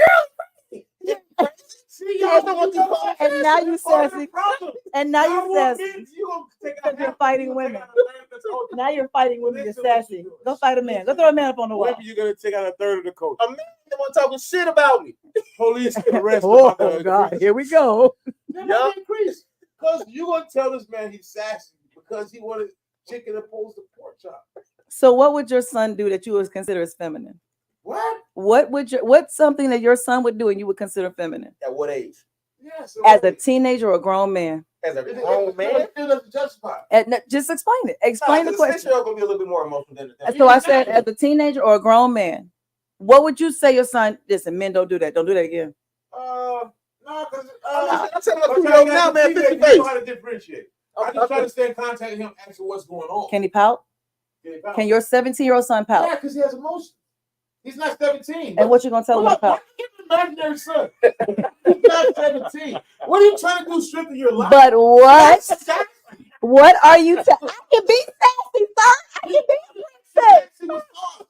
See, y'all don't want these calls. And now you That's part of the sassy. problem. And now Y'all you want sassy. men, you gonna take Because out you're half, fighting you gonna take women. out a third of the culture. Now you're fighting women. You're Listen what sassy. you're doing. Go fight a man. Go throw a man up on the wall. Whoever you're gonna take out a third of the culture. A man that want talking shit about me. Police arrest Oh about to God, increase. here we go. They're Yeah. gonna increase. Because you gonna tell this man he's sassy because he wanted chicken opposed to pork chop. So what would your son do that you would consider as feminine? What? What's something that your son would do and you would consider feminine? At what age? Yeah, so As a teenager or a grown man? As a it grown man? doesn't justify. Just explain it. Explain the question. You're gonna be a little bit more emotional than the So I said, as a teenager or a grown man, what would you say your son? Listen, men don't do that. Don't do that again. No, because I'm telling my 2-year-old now, man, 50 you know face. how to differentiate. I just try Okay. to stay in contact with him, ask him what's going on. Can he pout? Can your 17-year-old son pout? Yeah, because he has emotion. He's not 17. And what you gonna tell him Hold about? up, why you get an imaginary son? He's not 17. What are you trying to do? Strengthen your life? But what? Sassy. What are you? I can be sassy, sir. I can be a princess. Sassy was off.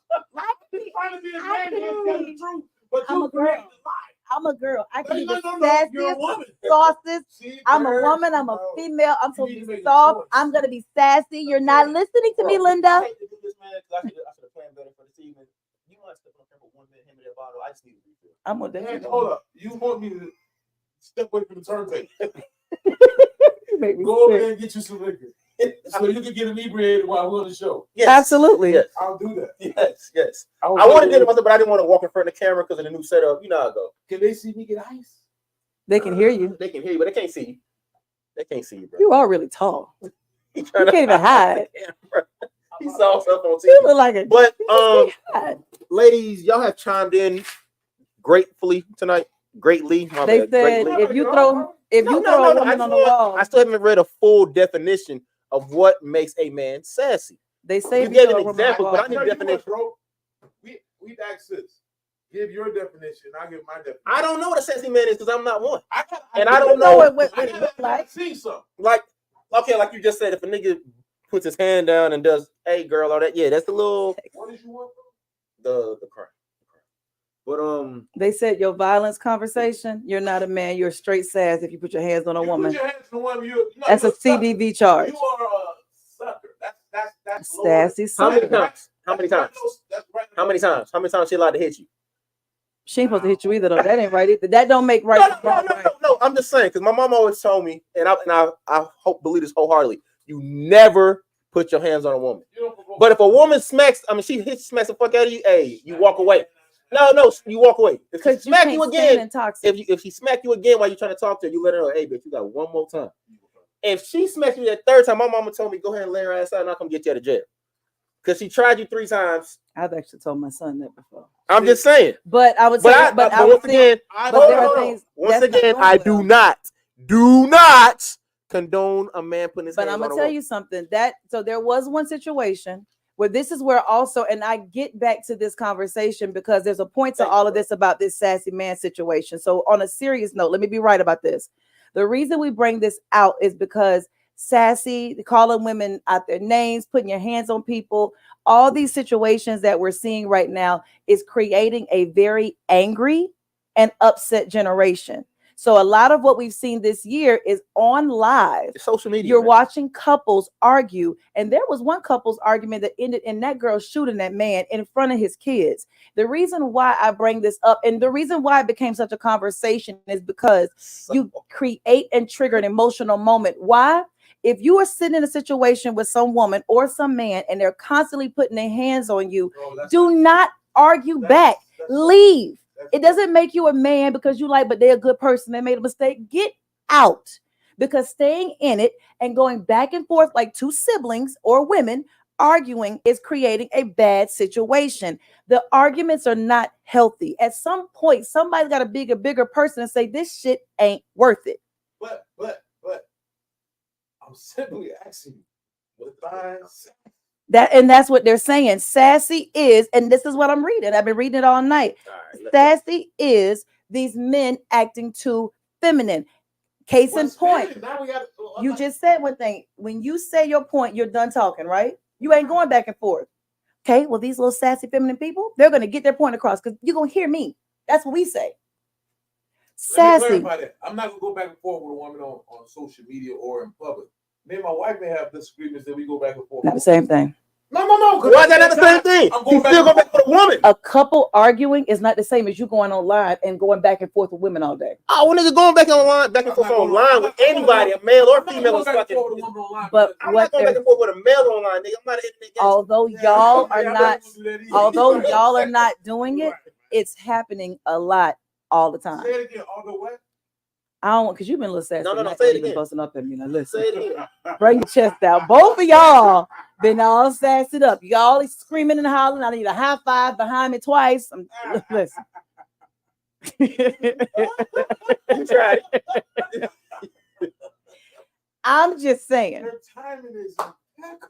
He's trying to be a man and tell the truth, but I'm you a girl. created the lie. I'm a girl. I can be the No, you're a sassiest, woman. softest. See, I'm a girl, woman. I'm a no. female. I'm You supposed need to to make be a soft. choice. I'm gonna be sassy. You're not listening to me, Bro, Linda. I hate to do this, man, 'cause I should have planned better for this evening. You want to step on for 1 minute, him in that bottle. I just need to refill. I'm gonna Man, do hold up. You want me to step away from the turntable? Make me Go over sick. there and get you some liquor. So you can get inebriated while we're on the show. Yes. Absolutely. Yes. I'll do that. Yes. I want to get it myself, but I didn't want to walk in front of the camera because of the new setup. You know how I go. Can they see me get ice? They can hear you. They can hear you, but they can't see you. They can't see you, bro. You are really tall. You can't even hide. He saw stuff on You TV. look like a. But you can't hide. ladies, y'all have chimed in gratefully tonight. Greatly. My They bad. said Greatly. if you throw a woman on the wall, I still haven't read a full definition of what makes a man sassy. they say You if gave throw an a woman on the example, wall- but I need Tell a you what, definition. bro. We've asked this. Give your definition. I'll give my definition. I don't know what a sassy man is because I'm not one. I don't know what I it looks like. see something. Like, okay, like you just said, if a nigga puts his hand down and does, hey girl, all that, yeah, that's the little What did you want? the crime. But They said your violence conversation, you're not a man. You're straight sass if you put your hands on a woman. Put your hands on a woman. That's a CDV charge. You are a sucker. That's Sassy how many sucker. times? How many times? How many times? How many times she allowed to hit you? She ain't supposed to hit you either, though. That ain't right either. That don't make right. No. I'm just saying because my mom always told me, and I believe this wholeheartedly. You never put your hands on a woman. But if a woman smacks, she smacks the fuck out of you. Hey, you walk away. No, you walk away. If she smack you again, if she smack you again while you're trying to talk to her, you let her know, hey, bitch, you got one more time. If she smacks you that third time, my mama told me, go ahead and lay her ass out and I'll come get you out of jail. Because she tried you 3 times. I've actually told my son that before. I'm just saying. But I would say, but once again, I do not condone a man putting his hands on a woman. But I'm gonna tell you something. So there was one situation where this is where also, and I get back to this conversation because there's a point to all of this about this sassy man situation. So on a serious note, let me be right about this. The reason we bring this out is because sassy, calling women out their names, putting your hands on people, all these situations that we're seeing right now is creating a very angry and upset generation. So a lot of what we've seen this year is on live. Social media. You're watching couples argue. And there was one couple's argument that ended in that girl shooting that man in front of his kids. The reason why I bring this up and the reason why it became such a conversation is because you create and trigger an emotional moment. Why? If you are sitting in a situation with some woman or some man and they're constantly putting their hands on you, do not argue back. Leave. It doesn't make you a man because you like, but they're a good person. They made a mistake. Get out. Because staying in it and going back and forth like two siblings or women arguing is creating a bad situation. The arguments are not healthy. At some point, somebody's got to be a bigger person and say, this shit ain't worth it. But I'm simply asking you. That's what they're saying. Sassy is, and this is what I'm reading. I've been reading it all night. Sassy is these men acting too feminine. Case in point, you just said one thing. When you say your point, you're done talking, right? You ain't going back and forth. Okay, well, these little sassy feminine people, they're going to get their point across because you're going to hear me. That's what we say. Sassy. clarify that. I'm not gonna go back and forth with a woman on social media or in public. Me and my wife may have disagreements that we go back and forth. Not the same thing. No. Why is that not the same thing? He's still going back with a woman. A couple arguing is not the same as you going online and going back and forth with women all day. Oh, when niggas going back and forth online with anybody, a male or female is fucking. But I'm what not going back and forth with a male online, nigga. I'm not an internet gangster. although y'all are not doing it, it's happening a lot all the time. Say it again. Although what? I don't want because you've been a little sassy. No, not say it even again. busting up at me. Now Say listen, it again. bring your chest out. Both of y'all been all sassed up. Y'all screaming and hollering. I need a high five behind me twice. Listen. You tried it. I'm just saying. Your timing is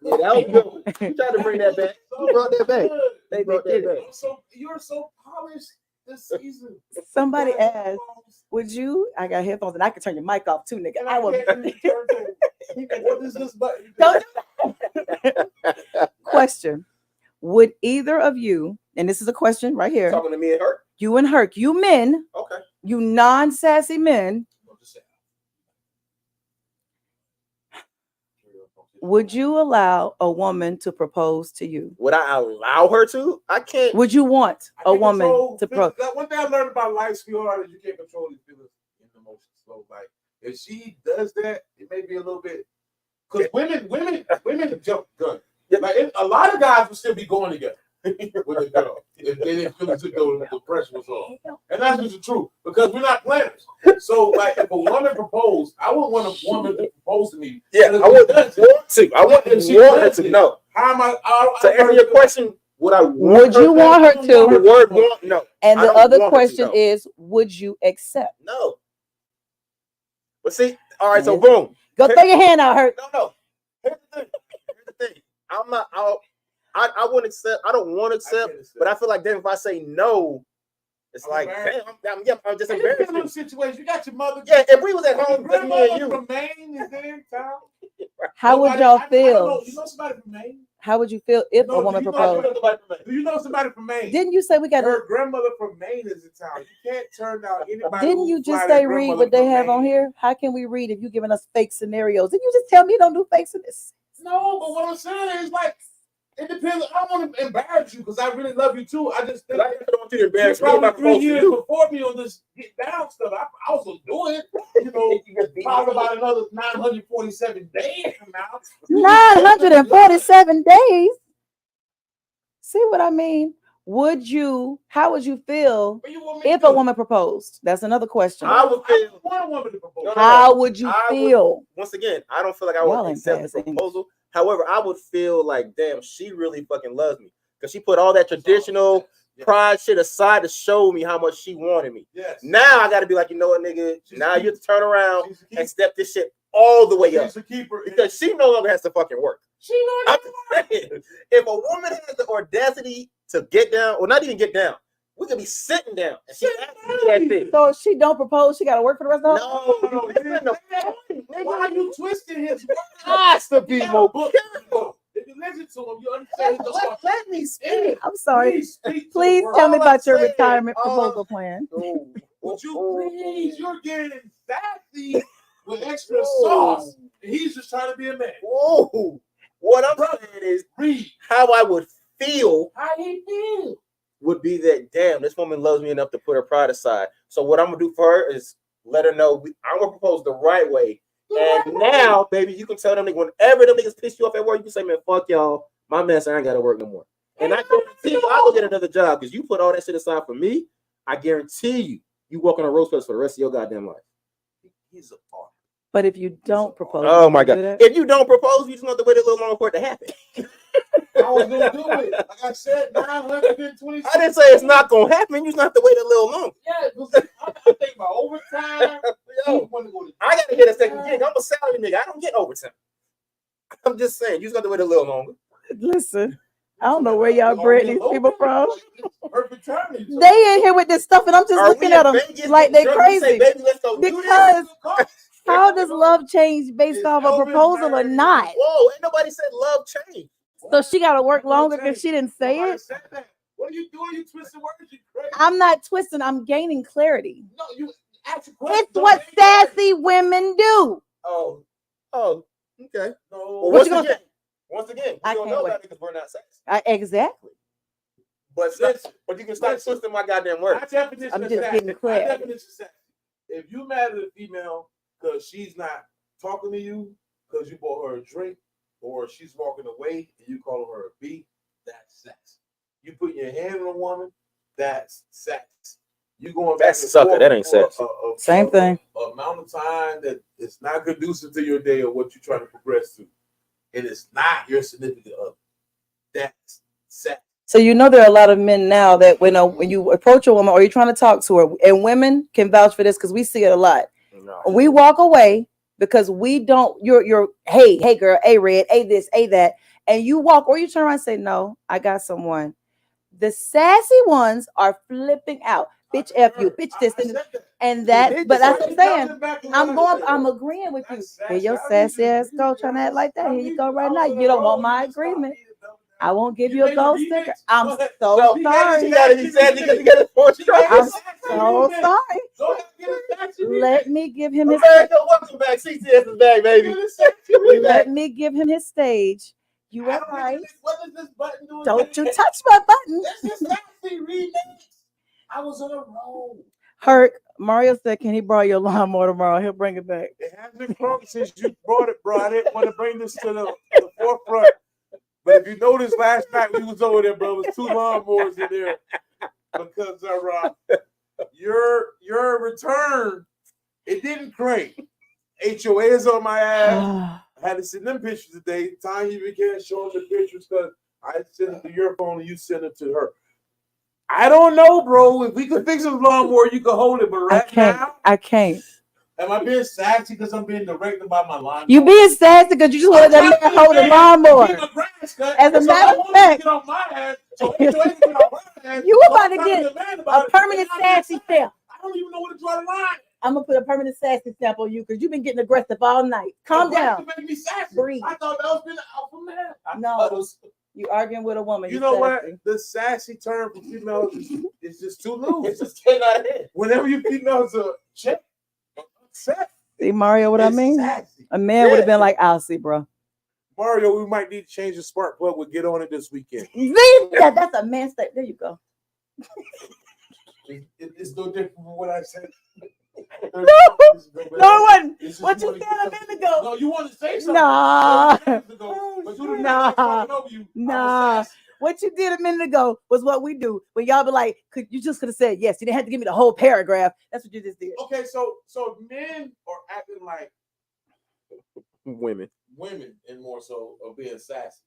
Yeah, that was good. You tried to bring that back. You brought that back. They brought that back. So you're so polished this season. Somebody asked, would you? I got headphones and I can turn your mic off too, nigga. And I will. What is this button? Don't question. Would either of you, and this is a question right here, Talking to me and her? you and Herc, you men, Okay. you non-sassy men, would you allow a woman to propose to you? Would I allow her to? I can't. Would you want a woman to propose? One thing I learned about life, sweetheart, is you can't control these feelings and emotions. So, like, if she does that, it may be a little bit. Because women jump gun. Like, a lot of guys will still be going together with a girl if they didn't feel as if the pressure was on. And that's just the truth because we're not planners. So, like, if a woman proposed, I would want a woman to propose to me. Yeah, I would want to. I want her to know. How am I? To answer your question, would I? Would you want her The to? word want, no. And I the don't other want her to, question no. is, would you accept? No. But see, all right, so boom. Go throw your hand out, Herc. No. Here's the thing. I'm not. I wouldn't accept. I don't want to accept. But I feel like then if I say no, it's like, damn, I'm just embarrassed. In situation, you got your mother. Yeah, if we was at home, just me and you. From Maine is there in town. How would y'all feel? You know somebody from Maine? How would you feel if a woman proposed? Do you know somebody from Maine? Didn't you say we got her grandmother from Maine is in town? You can't turn down anybody. Didn't you just say read what they have on here? How can we read if you giving us fake scenarios? Didn't you just tell me you don't do fake scenarios? No, but what I'm saying is like it depends. I don't want to embarrass you because I really love you too. I just think I don't want you to embarrass me. Probably 3 years before me on this get down stuff. I was doing it. You know, probably about another 947 days from now. 947 days. See what I mean? How would you feel if a woman proposed? That's another question. I would feel. I want a woman to propose. How would you feel? Once again, I don't feel like I would accept the proposal. However, I would feel like, damn, she really fucking loves me because she put all that traditional pride shit aside to show me how much she wanted me. Yes. Now I got to be like, you know what, nigga? Now you have to turn around and step this shit all the way up because she no longer has to fucking work. I'm saying, if a woman has the audacity to get down, or not even get down, we could be sitting down. And she so if she don't propose, she got to work for the rest of her life? No. Why are you twisting his words? Has to be more careful. If you listen to him, you understand. Let me speak. I'm sorry. Please tell me about your retirement proposal plan. Would you please? You're getting sassy with extra sauce. And he's just trying to be a man. Whoa. What I'm saying is, how I would feel. How he feel? Would be that, damn, this woman loves me enough to put her pride aside. So what I'm gonna do for her is let her know I'm gonna propose the right way. And now, baby, you can tell them whenever them niggas piss you off at work, you can say, man, fuck y'all. My man said I ain't gotta work no more. And I guarantee you, I'll go get another job because you put all that shit aside for me. I guarantee you walk on a roast bus for the rest of your goddamn life. He's a part. But if you don't propose, oh my god! If you don't propose, you just have to wait a little longer for it to happen. I was gonna do it. Like I said, 920. I didn't say it's not gonna happen. You just have to wait a little longer. Yeah, I think about overtime. Yo, I gotta get a second gig. I'm a salary nigga. I don't get overtime. I'm just saying, you just have to wait a little longer. Listen, I don't know where y'all bred these people from. Perfect timing. They in here with this stuff, and I'm just looking at them like they crazy. Say, baby, let's go because how does love change based off a proposal or not? Whoa, ain't nobody said love change. So she got to work longer because she didn't say it? What are you doing? You twisting words. You crazy. I'm not twisting. I'm gaining clarity. No, ask a question. It's what sassy women do. Oh, okay. No. Well, What you gonna say? once again, we I don't can't know wait. that because we're not sex. Exactly. But you can start twisting my goddamn My words. definition I'm of just sassy. getting My clear. definition of sassy. If you mad at a female because she's not talking to you because you bought her a drink, or she's walking away and you call her a B, that's sex. You put your hand on a woman, that's sex. You going back That's and sucker, forth that ain't for sex. Same thing. A amount of time that it's not conducive to your day or what you're trying to progress to, and it's not your significant other. That's sex. So you know there are a lot of men now that when you approach a woman or you're trying to talk to her, and women can vouch for this because we see it a lot. No. We walk away because we don't. You're hey girl, a red, a this, a that, and you walk or you turn around and say no, I got someone. The sassy ones are flipping out. Bitch, F you, bitch this and that. But that's what I'm saying. I'm agreeing with you. Here your sassy ass go trying to act like that. Here you go right now. You don't want my agreement. I won't give you a gold sticker. I'm so sorry. He said you got it for I'm so sorry. Let me give him his. America, welcome back. CCS is back, baby. Let me give him his stage. You are right. What is this button doing? Don't you touch my button. This is sassy remix. I was on a roll. Herc, Mario said, can he borrow your lawnmower tomorrow? He'll bring it back. It has been crunk since you brought it, bro. I didn't want to bring this to the forefront. But if you noticed last night we was over there, bro, it was 2 lawnmowers in there because your return, it didn't crank. HOA is on my ass. I had to send them pictures today. Tanya, you can't show them the pictures because I send it to your phone and you send it to her. I don't know, bro. If we could fix this lawnmower, you could hold it. But right now, I can't. am I being sassy because I'm being directed by my lawnmower? You being sassy because you just wanted that man hold the lawnmower. As a matter of fact, you about to get a permanent sassy stamp. I don't even know where to draw the line. I'm gonna put a permanent sassy stamp on you because you've been getting aggressive all night. Calm down. Make me sassy. Breathe. I thought that was been alpha man. No, you arguing with a woman. You know what? The sassy term for females is just too loose. It's just getting out of hand. Whenever you females are check, sassy. See, Mario, what I mean? Sassy. A man would have been like, I'll see, bro. Mario, we might need to change the spark plug. We'll get on it this weekend. See, that's a man state. There you go. It's no different from what I said. No, it wasn't. What you said a minute ago. No, you want to say something? Nah. Nah. Nah. What you did a minute ago was what we do. When y'all be like, you just could have said yes. You didn't have to give me the whole paragraph. That's what you just did. Okay, so men are acting like Women and more so are being sassy.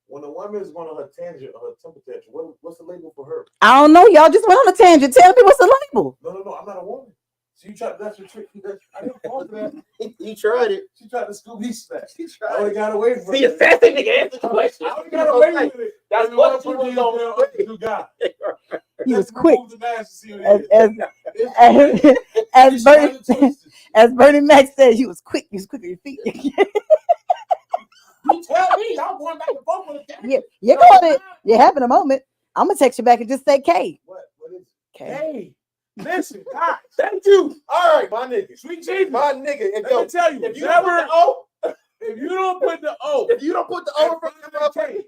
When a woman is going on her tangent or her temper tantrum, what's the label for her? I don't know. Y'all just went on a tangent. Tell me what's the label. No. I'm not a woman. So you tried. That's your trick. I didn't fall for that. You tried it. She tried to scoop me snatch. She I tried only it. got away from See, it. a sassy nigga answered the question. I only got away with it. That's what you was on. You got. He was quick. As Bernie Mac said, he was quick. He was quick on your feet. You tell me. I'm going back and forth with it. Yeah, you're going it. You're having a moment. I'm gonna text you back and just say K. What is it? K. Hey, listen, guys. Thank you. All right, my nigga. Sweet Jesus. My nigga. Let me tell you. If you don't put the O, if you don't put the O, if you don't put the O in front of the K,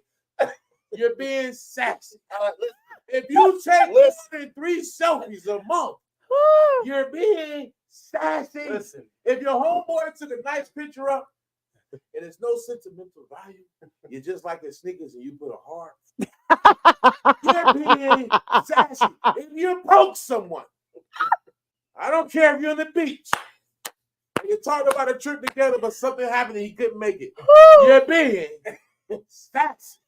you're being sassy. If you take less than 3 selfies a month, you're being sassy. Listen. If your homeboy took a nice picture up and it's no sentimental value, you just like his sneakers and you put a heart. You're being sassy. If you broke someone, I don't care if you're on the beach. And you talked about a trip together, but something happened and he couldn't make it. You're being sassy.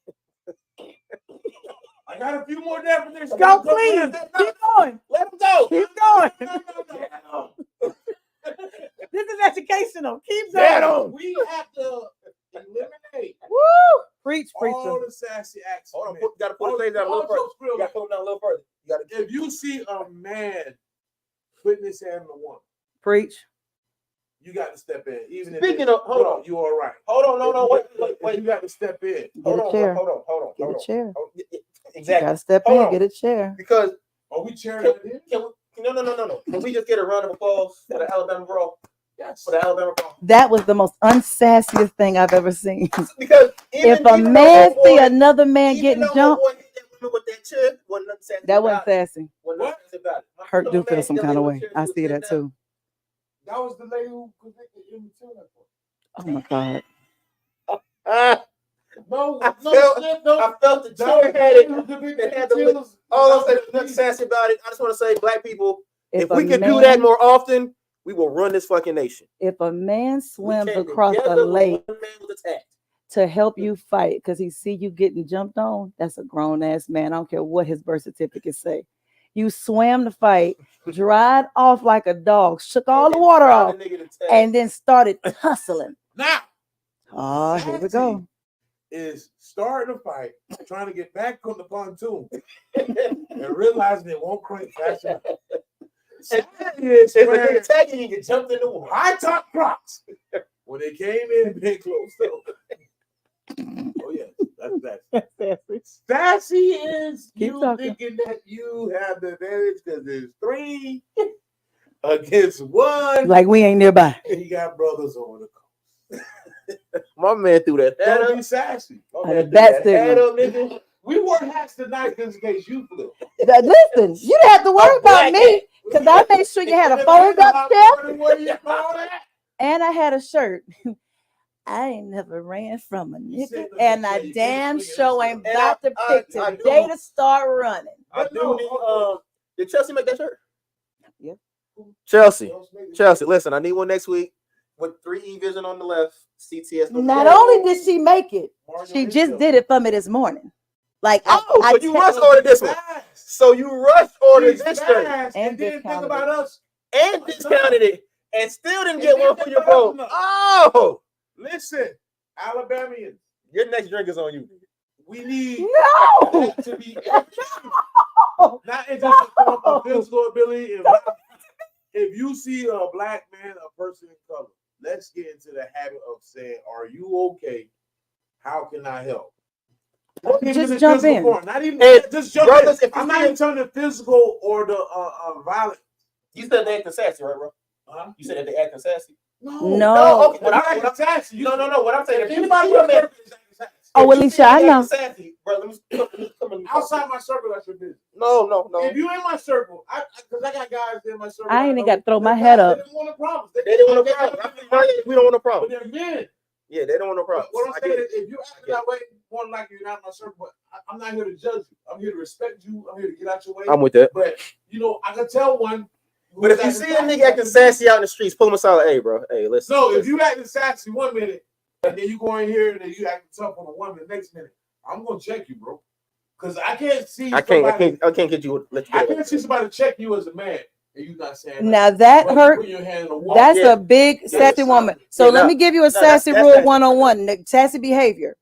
I got a few more definitions. Go, please. Keep going. let him go. Keep going. No. This is educational. Keep going. We have to eliminate Woo! Preach, preacher. all the sassy acts. Hold on, you gotta put the things down a little further. You gotta put them down a little further. You gotta If you see a man putting his hand on a woman, Preach. you got to step in. Even Speaking if of, hold on. you all right. Hold on, no, wait. You got to step in. Hold Get a on, chair. hold on. Get a chair. Hold on. You Exactly. gotta step Hold in. on. Get a chair. Because Are we cheering? can we, No. Can we just get a round of applause for the Alabama brawl? Yes. For the Alabama brawl. That was the most unsassiest thing I've ever seen. Because if a man see another man getting jumped, that wasn't sassy. Hurt do feel some kind of way. I see that too. That was the lady who convicted him too. Oh my God. I felt the chair had it. All I'm saying is nothing sassy about it. I just want to say, black people, if we could do that more often, we will run this fucking nation. If a man swims across a lake to help you fight because he see you getting jumped on, that's a grown ass man. I don't care what his birth certificate say. You swam to fight, dried off like a dog, shook all the water off, and then started tussling. Now, here we go. Is starting a fight, trying to get back on the pontoon, and realizing it won't crank fast enough. If they're attacking you, get jumped in the water. High top Crocs. When they came in, they closed up. Oh yeah, that's Sassy. Sassy is you thinking that you have the advantage because there's 3 against 1. Like we ain't nearby. And you got brothers over the coast. My man threw that. Don't be sassy. Nigga. We wore hats tonight just in case you flew. Listen, you didn't have to worry about me because I made sure you had a fold up chair and I had a shirt. I ain't never ran from a nigga, and I damn sure ain't about to pick today to start running. I do. Did Chelsea make that shirt? Yeah. Chelsea, listen, I need one next week with 3E vision on the left. CTS. Not only did she make it, she just did it for me this morning. Like, so you rush ordered this one. So you rush ordered this shirt and didn't think about us and discounted it and still didn't get one for your bro. Oh. Listen, Alabamians, your next drink is on you. We need that to be not in just a form of physical ability. If you see a black man, a person in color, let's get into the habit of saying, "Are you okay? How can I help?" Just jump in. Not even just jump brothers, in. I'm not even talking the physical or the violent. You said they acting sassy, right, bro? You said that they acting sassy. No. Okay. What I'm sassy. No. What I'm saying. If anybody Alicia, I know. Sassy, bro. Let me come outside my circle. That's your business. No. If you in my circle, because I got guys in my circle. I ain't got to throw my head up. They didn't want a problem. They didn't want a problem. We don't want a problem. But they're men. Yeah, they don't want no problem. What I'm saying is, if you act that way, more than likely you're not in my circle. But I'm not here to judge you. I'm here to respect you. I'm here to get out your way. I'm with that. But I can tell one. But if you see a nigga acting sassy out in the streets, pull him aside. Hey, bro. Hey, listen. No, if you acting sassy 1 minute, and then you go in here and then you acting tough on a woman the next minute, I'm gonna check you, bro. Because I can't see. I can't get you. I can't see somebody check you as a man. And you not saying now that hurt. That's a big sassy woman. So let me give you a sassy rule 101. Sassy behavior.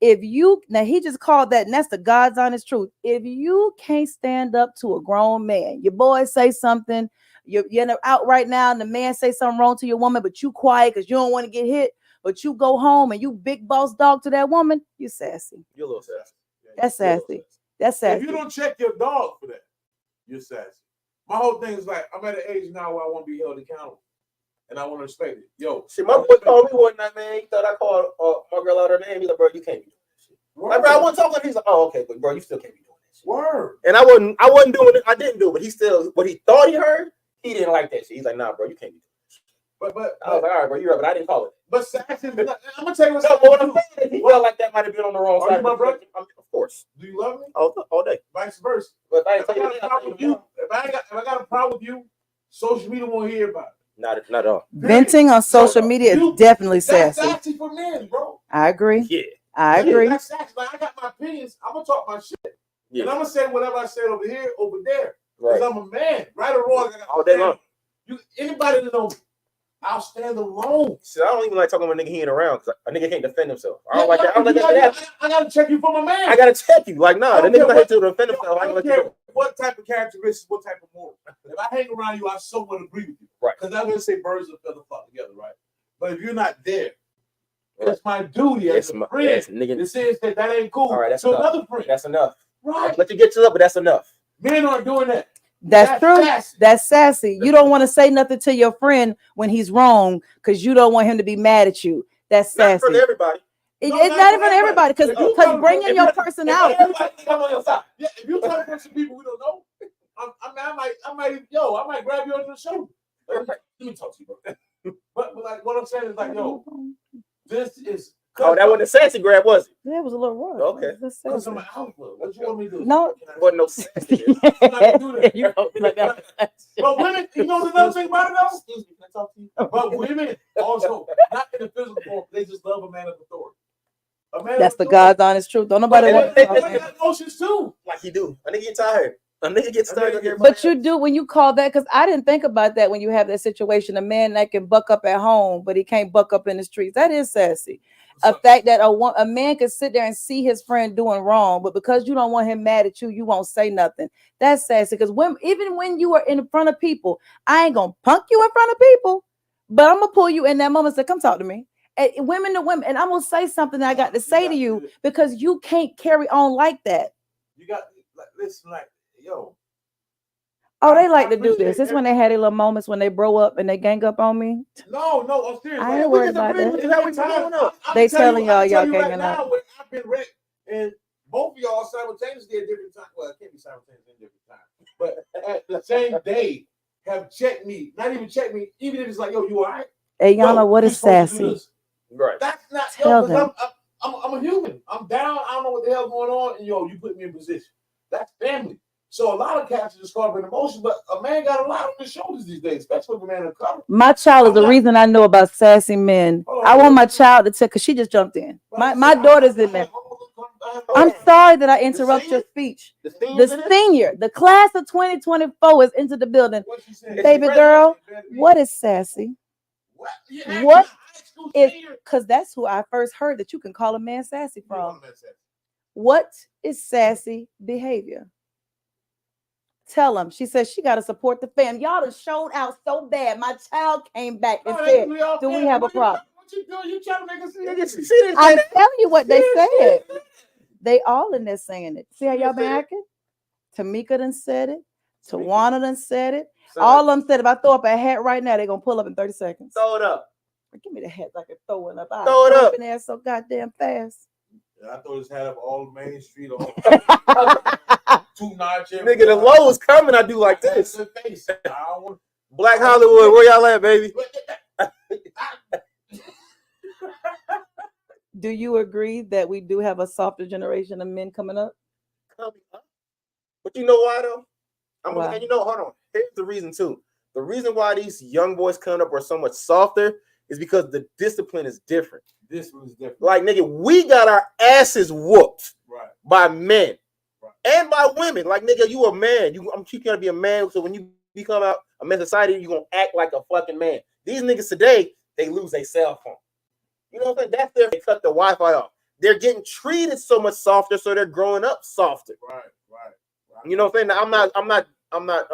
If you he just called that, and that's the God's honest truth. If you can't stand up to a grown man, your boy say something, you're out right now, and the man say something wrong to your woman, but you quiet because you don't want to get hit, but you go home and you big boss dog to that woman, you sassy. You're a little sassy. That's sassy. That's sassy. If you don't check your dog for that, you're sassy. My whole thing is like, I'm at an age now where I want to be held accountable. And I want to respect it. Yo. See, my boy called me one night, man. He thought I called my girl out her name. He's like, bro, you can't be doing that shit. Like, bro, I wasn't talking. He's like, oh, okay, but bro, you still can't be doing that shit. Word. And I wasn't doing it. I didn't do it, but he still, what he thought he heard, he didn't like that shit. He's like, nah, bro, you can't be doing that shit. But I was like, all right, bro, you're right, but I didn't call it. But sassy, I'm gonna tell you what's up. What I'm saying is he felt like that might have been on the wrong side. You my brother? Of course. Do you love me? All day. Vice versa. But if I got a problem with you, if I got a problem with you, social media won't hear about it. Not at all. Venting on social media is definitely sassy. That's sassy for men, bro. I agree. Yeah. I agree. That's sassy. Like, I got my opinions. I'm gonna talk my shit. Yeah. And I'm gonna say whatever I said over here, over there. Because I'm a man. Right or wrong. All day long. Anybody that knows, I'll stand alone. See, I don't even like talking about a nigga he ain't around because a nigga can't defend himself. I don't like that. I don't like that. I gotta check you for my man. I gotta check you. Like, nah, the nigga not here to defend himself. I don't care what type of characteristics, what type of moral. If I hang around you, I somewhat agree with you. Right. Because I'm gonna say birds of feather flock together, right? But if you're not there, it's my duty as a friend. Yes, nigga. It says that ain't cool. All right, that's so enough. Another friend. That's enough. Right. Let you get to it, but that's enough. Men aren't doing that. That's true. Sassy. That's sassy. You don't want to say nothing to your friend when he's wrong because you don't want him to be mad at you. That's Not sassy. for everybody. It's No, not even everybody because bringing If your you- personality. if everybody think I'm on your side. Yeah, if you talk to some people we don't know, I might grab you under the shoulder. Let me talk to you, bro. But like what I'm saying is like, yo, this is. Oh, that wasn't a sassy grab, was it? That was a little rough. Okay. That's Because sassy. I'm an alpha. What you want me to do? No. Wasn't no sassy. I'm not gonna do that. You don't look at that. But women, you know another thing about it though? Excuse me, can I talk to you? But women also, not in the physical form, they just love a man of authority. A man That's of the authority. God's honest truth. Don't nobody But want they- to They talk. got emotions too. Like he do. A nigga get tired. A nigga gets tired. But you do when you call that, because I didn't think about that when you have that situation. A man that can buck up at home, but he can't buck up in the streets. That is sassy. A fact that a man can sit there and see his friend doing wrong, but because you don't want him mad at you, you won't say nothing. That's sassy. Because even when you are in front of people, I ain't gonna punk you in front of people, but I'm gonna pull you in that moment and say, "Come talk to me." And women to women, and I'm gonna say something that I got to say to you because you can't carry on like that. You got like listen, like yo. Oh, they like I to do appreciate this. This is when they had their little moments when they bro up and they gang up on me. No, I'm serious. I Like, ain't we worried about disagree that. with every time. They telling y'all I'm telling you ganging right now, up. when I've been wrecked, and both of y'all simultaneously at different times. Well, it can't be simultaneously at different times, but at the same day have checked me. Not even checked me, even if it's like, yo, you all right? Hey, y'all know what you is supposed to do sassy? this. Right. That's not Tell yo, them. because I'm a human. I'm down. I don't know what the hell's going on, and yo, you put me in position. That's family. So a lot of cats are just caught up in emotion, but a man got a lot on his shoulders these days, especially with a man in color. My child is I'm the not- reason I know about sassy men. Hold on, I want hold my on. child to tell, because she just jumped in. My daughter's in there. I'm I'm sorry that I interrupt your speech. The The senior, the class of 2024 is into the building. What you saying? Baby girl, what is sassy? What? You asked What a high school is, senior? because that's who I first heard that you can call a man sassy You know from. what I'm saying. What is sassy behavior? Tell him. She says she got to support the fam. Y'all done showed out so bad. My child came back and No, said, we all do we family. have a What you- problem? What you doing? You trying to make us see Nigga, it? she didn't say I'm that. telling you what they Yeah, said. yeah. They all in there saying it. See how y'all been said it. acting? Tamika done said it. Tamika. Tawana done said it. So, All of them said if I throw up a hat right now, they're going to pull up in 30 seconds. throw it up. Give me the hat so I can throw it up. I Throw it up. in there so goddamn fast. I thought this had up all Main Street, all 2 notch. Nigga, the low is coming. I do like this. Face. I don't want. Black Hollywood, where y'all at, baby? Do you agree that we do have a softer generation of men coming up? Coming up. But you know why though? Why? And you know, hold on. Here's the reason too. The reason why these young boys coming up are so much softer is because the discipline is different. This one's different. Like nigga, we got our asses whooped Right. by men Right. and by women. Like nigga, you a man. I'm keep trying to be a man. So when you become out a man society, you gonna act like a fucking man. These niggas today, they lose their cell phone. You know what I'm saying? That's their they cut the Wi-Fi off. They're getting treated so much softer, so they're growing up softer. Right. You know what I'm saying? Now, I'm not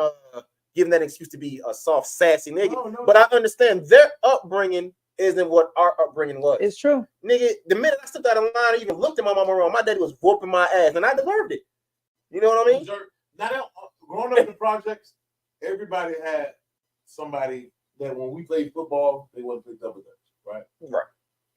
giving that excuse to be a soft, sassy nigga. No. But I understand their upbringing isn't what our upbringing was. It's true. Nigga, the minute I stepped out of line, I even looked at my mama wrong. My daddy was whooping my ass, and I deserved it. You know what I mean? Now, growing up in the projects, everybody had somebody that when we played football, they wanted to play double dutch, right? Right.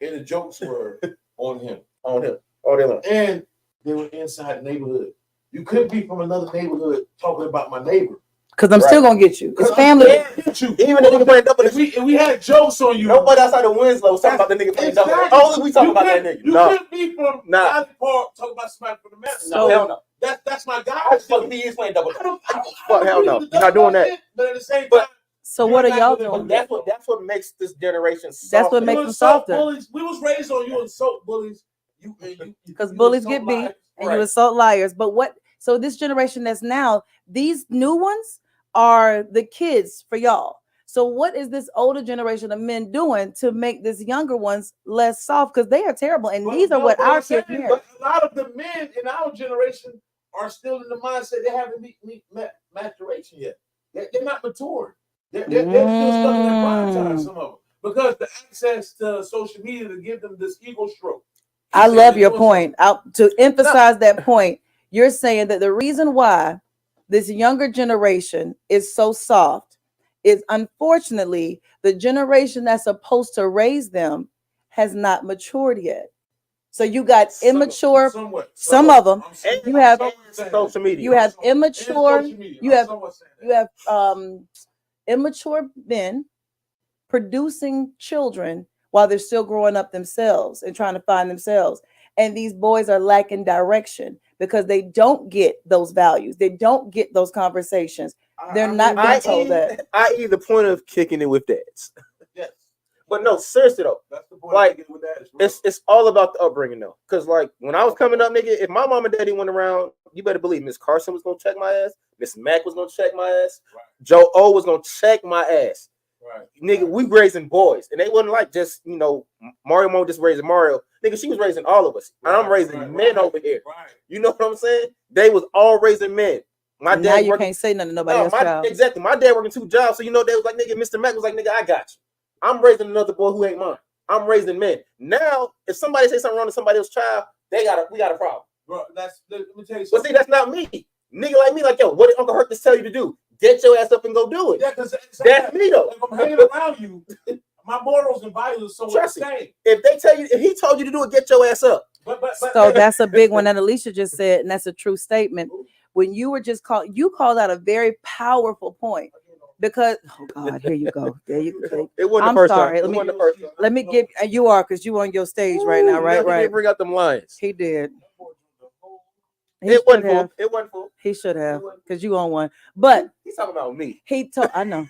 And the jokes were on him. On him. All day long. And they were inside the neighborhood. You couldn't be from another neighborhood talking about my neighbor. Because I'm still going to get you. It's family. Even the nigga playing double If we had jokes on you. nobody outside of Winslow was talking about the nigga playing double. Only we talking about that nigga. You No. couldn't be from Valley Park talking about somebody from the Mets. No, hell no. That's my guy. I fucking he is playing double. I don't Fuck, hell agree no. with the You're not doing that. shit, but at the same But- time, So what are y'all But doing? That's what makes this generation softer. That's what you makes them insult softer. bullies. We was raised on you insult bullies. Because you bullies insult get beat liars. and Right. you assault liars. But what? So this generation that's now, these new ones are the kids for y'all. So what is this older generation of men doing to make this younger ones less soft? Because they are terrible, and But- these are but- what but our I'm saying, kids marry. But a lot of the men in our generation are still in the mindset they haven't met maturation yet. They're not matured. They're still stuck in their prime time, some of them. Because the access to social media to give them this ego stroke. I They love say your they're doing point. To emphasize that point, you're saying that the reason why this younger generation is so soft is unfortunately the generation that's supposed to raise them has not matured yet. So you got immature, some of them. You have social media. you have immature, you have immature men producing children while they're still growing up themselves and trying to find themselves. And these boys are lacking direction because they don't get those values. They don't get those conversations. They're not being told that. I.e. the point of kicking it with dads. Yes. But no, seriously though. That's the point. Like, it's all about the upbringing though. Because like when I was coming up, nigga, if my mom and daddy went around, you better believe Miss Carson was gonna check my ass, Miss Mac was gonna check my ass, Right. Joe O was gonna check my ass. Right. Nigga, we raising boys. And they wasn't like just, you know, Mario Mo just raising Mario. Nigga, she was raising all of us. And I'm raising men over here. Right. You know what I'm saying? They was all raising men. My Now dad you working, can't say nothing to nobody else. Child. exactly. My dad working 2 jobs. So you know they was like, nigga, Mr. Mac was like, nigga, I got you. I'm raising another boy who ain't mine. I'm raising men. Now, if somebody say something wrong to somebody else's child, we got a problem. Bro, let me tell you But something. see, that's not me. Nigga like me, like, yo, what did Uncle Hercules tell you to do? Get your ass up and go do it. Yeah, because That's me though. if I'm hanging around you, my morals and values are somewhat the same. If he told you to do it, get your ass up. But So that's a big one that Alicia just said, and that's a true statement. When you were just called out a very powerful point because oh God, here you go. There you go. It wasn't I'm the first sorry. time. Let me give you are because you on your stage right now, right? He Right. didn't bring out them lions. He did. It wasn't full. It wasn't full. He should have because you on one. But He's talking about me. I know.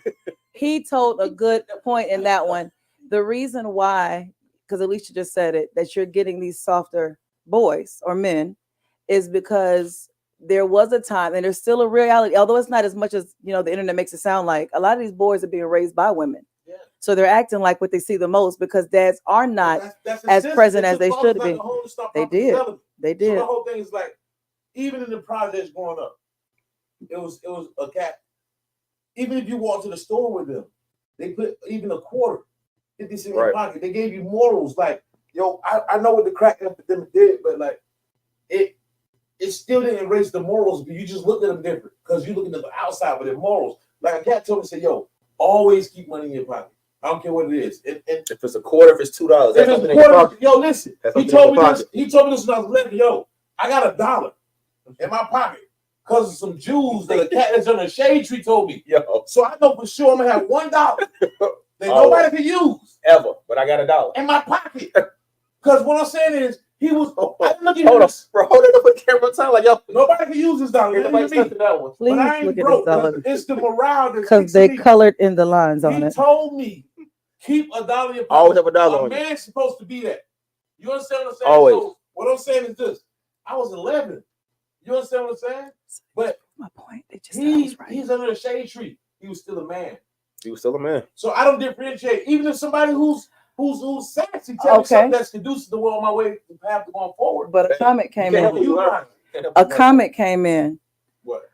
He told a good point in that one. The reason why, because Alicia just said it, that you're getting these softer boys or men is because there was a time, and there's still a reality, although it's not as much as the internet makes it sound like. A lot of these boys are being raised by women. Yeah. So they're acting like what they see the most because dads are not as present as they should be. They did. They did. So the whole thing is like, even in the projects growing up, it was a cat. Even if you walk to the store with them, they put even a quarter, 50 cents in your pocket. They gave you morals. Like, yo, I know what the crack epidemic did, but like it still didn't erase the morals. But you just looked at them different because you looking at the outside, but their morals. Like a cat told me, say, yo, always keep money in your pocket. I don't care what it is. And if it's a quarter, if it's $2, if it's a quarter, yo, listen. He told me this. He told me this when I was 11. Yo, I got $1 in my pocket because of some Jews that a cat that's under a shade tree told me. Yo. So I know for sure I'm gonna have $1 that nobody can use ever, but I got $1 in my pocket. Because what I'm saying is, he was. I didn't look at hold him. up, bro. Hold it up with the camera. Time like yo, nobody can use this dollar. That Please but I ain't broke. It's the morale because they colored in the lines on it. He told me keep $1 in your pocket. Always have $1 on you. A man's supposed to be that. You understand what I'm saying? Always. So what I'm saying is this: I was 11. You understand what I'm saying? But my point. He's under a shade tree. He was still a man. He was still a man. So I don't differentiate. Even if somebody who's sassy tell me something that's conducive to on my way to path to going forward. But a comment came in. A comment came in. What?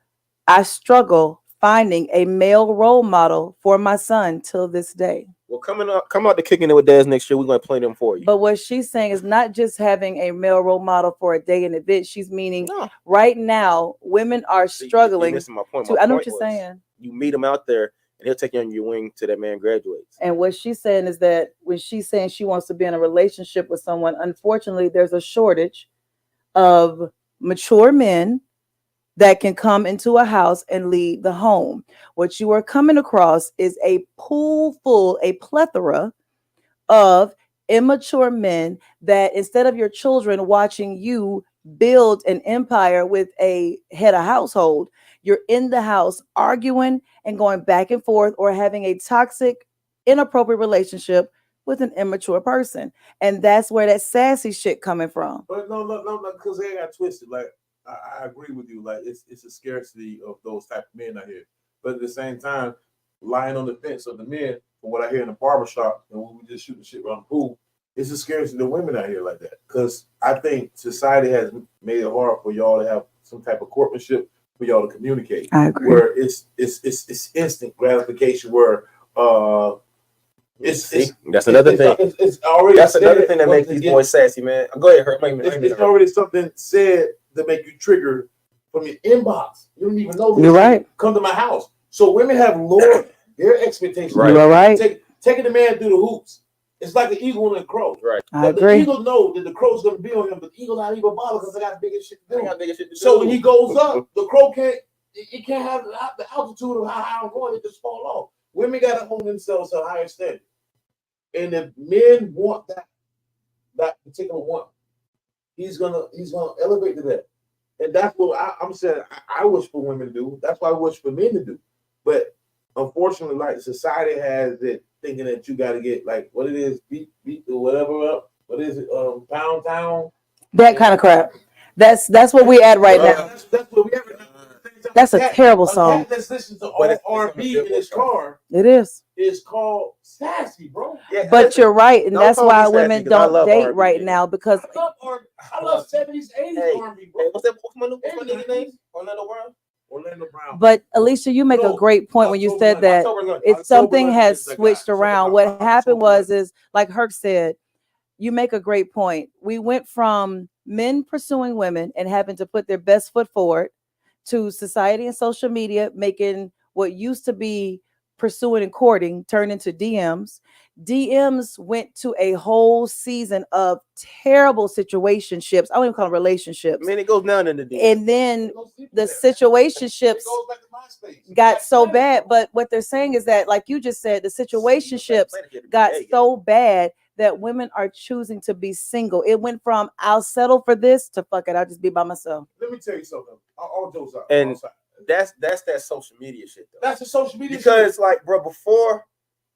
I struggle finding a male role model for my son till this day. Well, come out to Kicking It with Dads next year. We're going to play them for you. But what she's saying is not just having a male role model for a day and event. She's meaning right now, women are struggling. You're missing my point. I know what you're saying. You meet him out there, and he'll take you on your wing till that man graduates. And what she's saying is that when she's saying she wants to be in a relationship with someone, unfortunately, there's a shortage of mature men that can come into a house and lead the home. What you are coming across is a plethora of immature men that instead of your children watching you build an empire with a head of household, you're in the house arguing and going back and forth or having a toxic, inappropriate relationship with an immature person. And that's where that sassy shit coming from. But no, because they got twisted. Like, I agree with you. Like, it's a scarcity of those type of men out here. But at the same time, lying on the fence of the men, from what I hear in the barbershop and when we just shooting shit around the pool, it's a scarcity of women out here like that. Because I think society has made it hard for y'all to have some type of courtmanship for y'all to communicate. I agree. Where it's instant gratification. Where that's another thing. It's already that's another thing that makes these boys sassy, man. Go ahead, Hurt. It's already something said to make you trigger from your inbox. You don't even know this. You're right. Come to my house. So women have lowered their expectations. Right. You are right. Taking the man through the hoops. It's like an eagle and a crow. Right. I But agree. the eagle know that the crow's gonna be on him, but the eagle not even bother because I got bigger shit to I do. got bigger shit to So do. when he goes up, the crow it can't have the altitude of how high I'm going, it just fall off. Women gotta hold themselves to a higher standard. And if men want that particular one, he's gonna elevate to that. And that's what I'm saying I wish for women to do. That's what I wish for men to do. But unfortunately, like society has it thinking that you gotta get like what it is, beat or whatever up. What is it? Pound town. That kind of crap. That's what we at right now. That's what we have. That's a terrible song. Cat that's listening to But it's R&B in his car It is. is called Sassy, bro. Yeah, But you're right, and Don't that's call why me sassy, women 'cause I don't love date R&B, right nigga. now because. I love 70s, 80s Hey, R&B, hey, bro. what's my nigga name? Orlando Brown. Orlando Brown. But Alicia, you make a No, great point when you October said 9th. that October 9th. if something 9th has is the guy. switched Check it around. out. What October happened 9th. is like Herc said, you make a great point. We went from men pursuing women and having to put their best foot forward to society and social media making what used to be pursuing and courting turn into DMs. DMs went to a whole season of terrible situationships. I don't even call them relationships. I mean, it goes down in the deep. And then the It situationships goes back to MySpace. got so bad. But what they're saying is that, like you just said, the situationships got so bad that women are choosing to be single. It went from I'll settle for this to fuck it, I'll just be by myself. Let me tell you something. All jokes out. And outside. that's that social media shit though. That's the social media Because shit. like, bro, before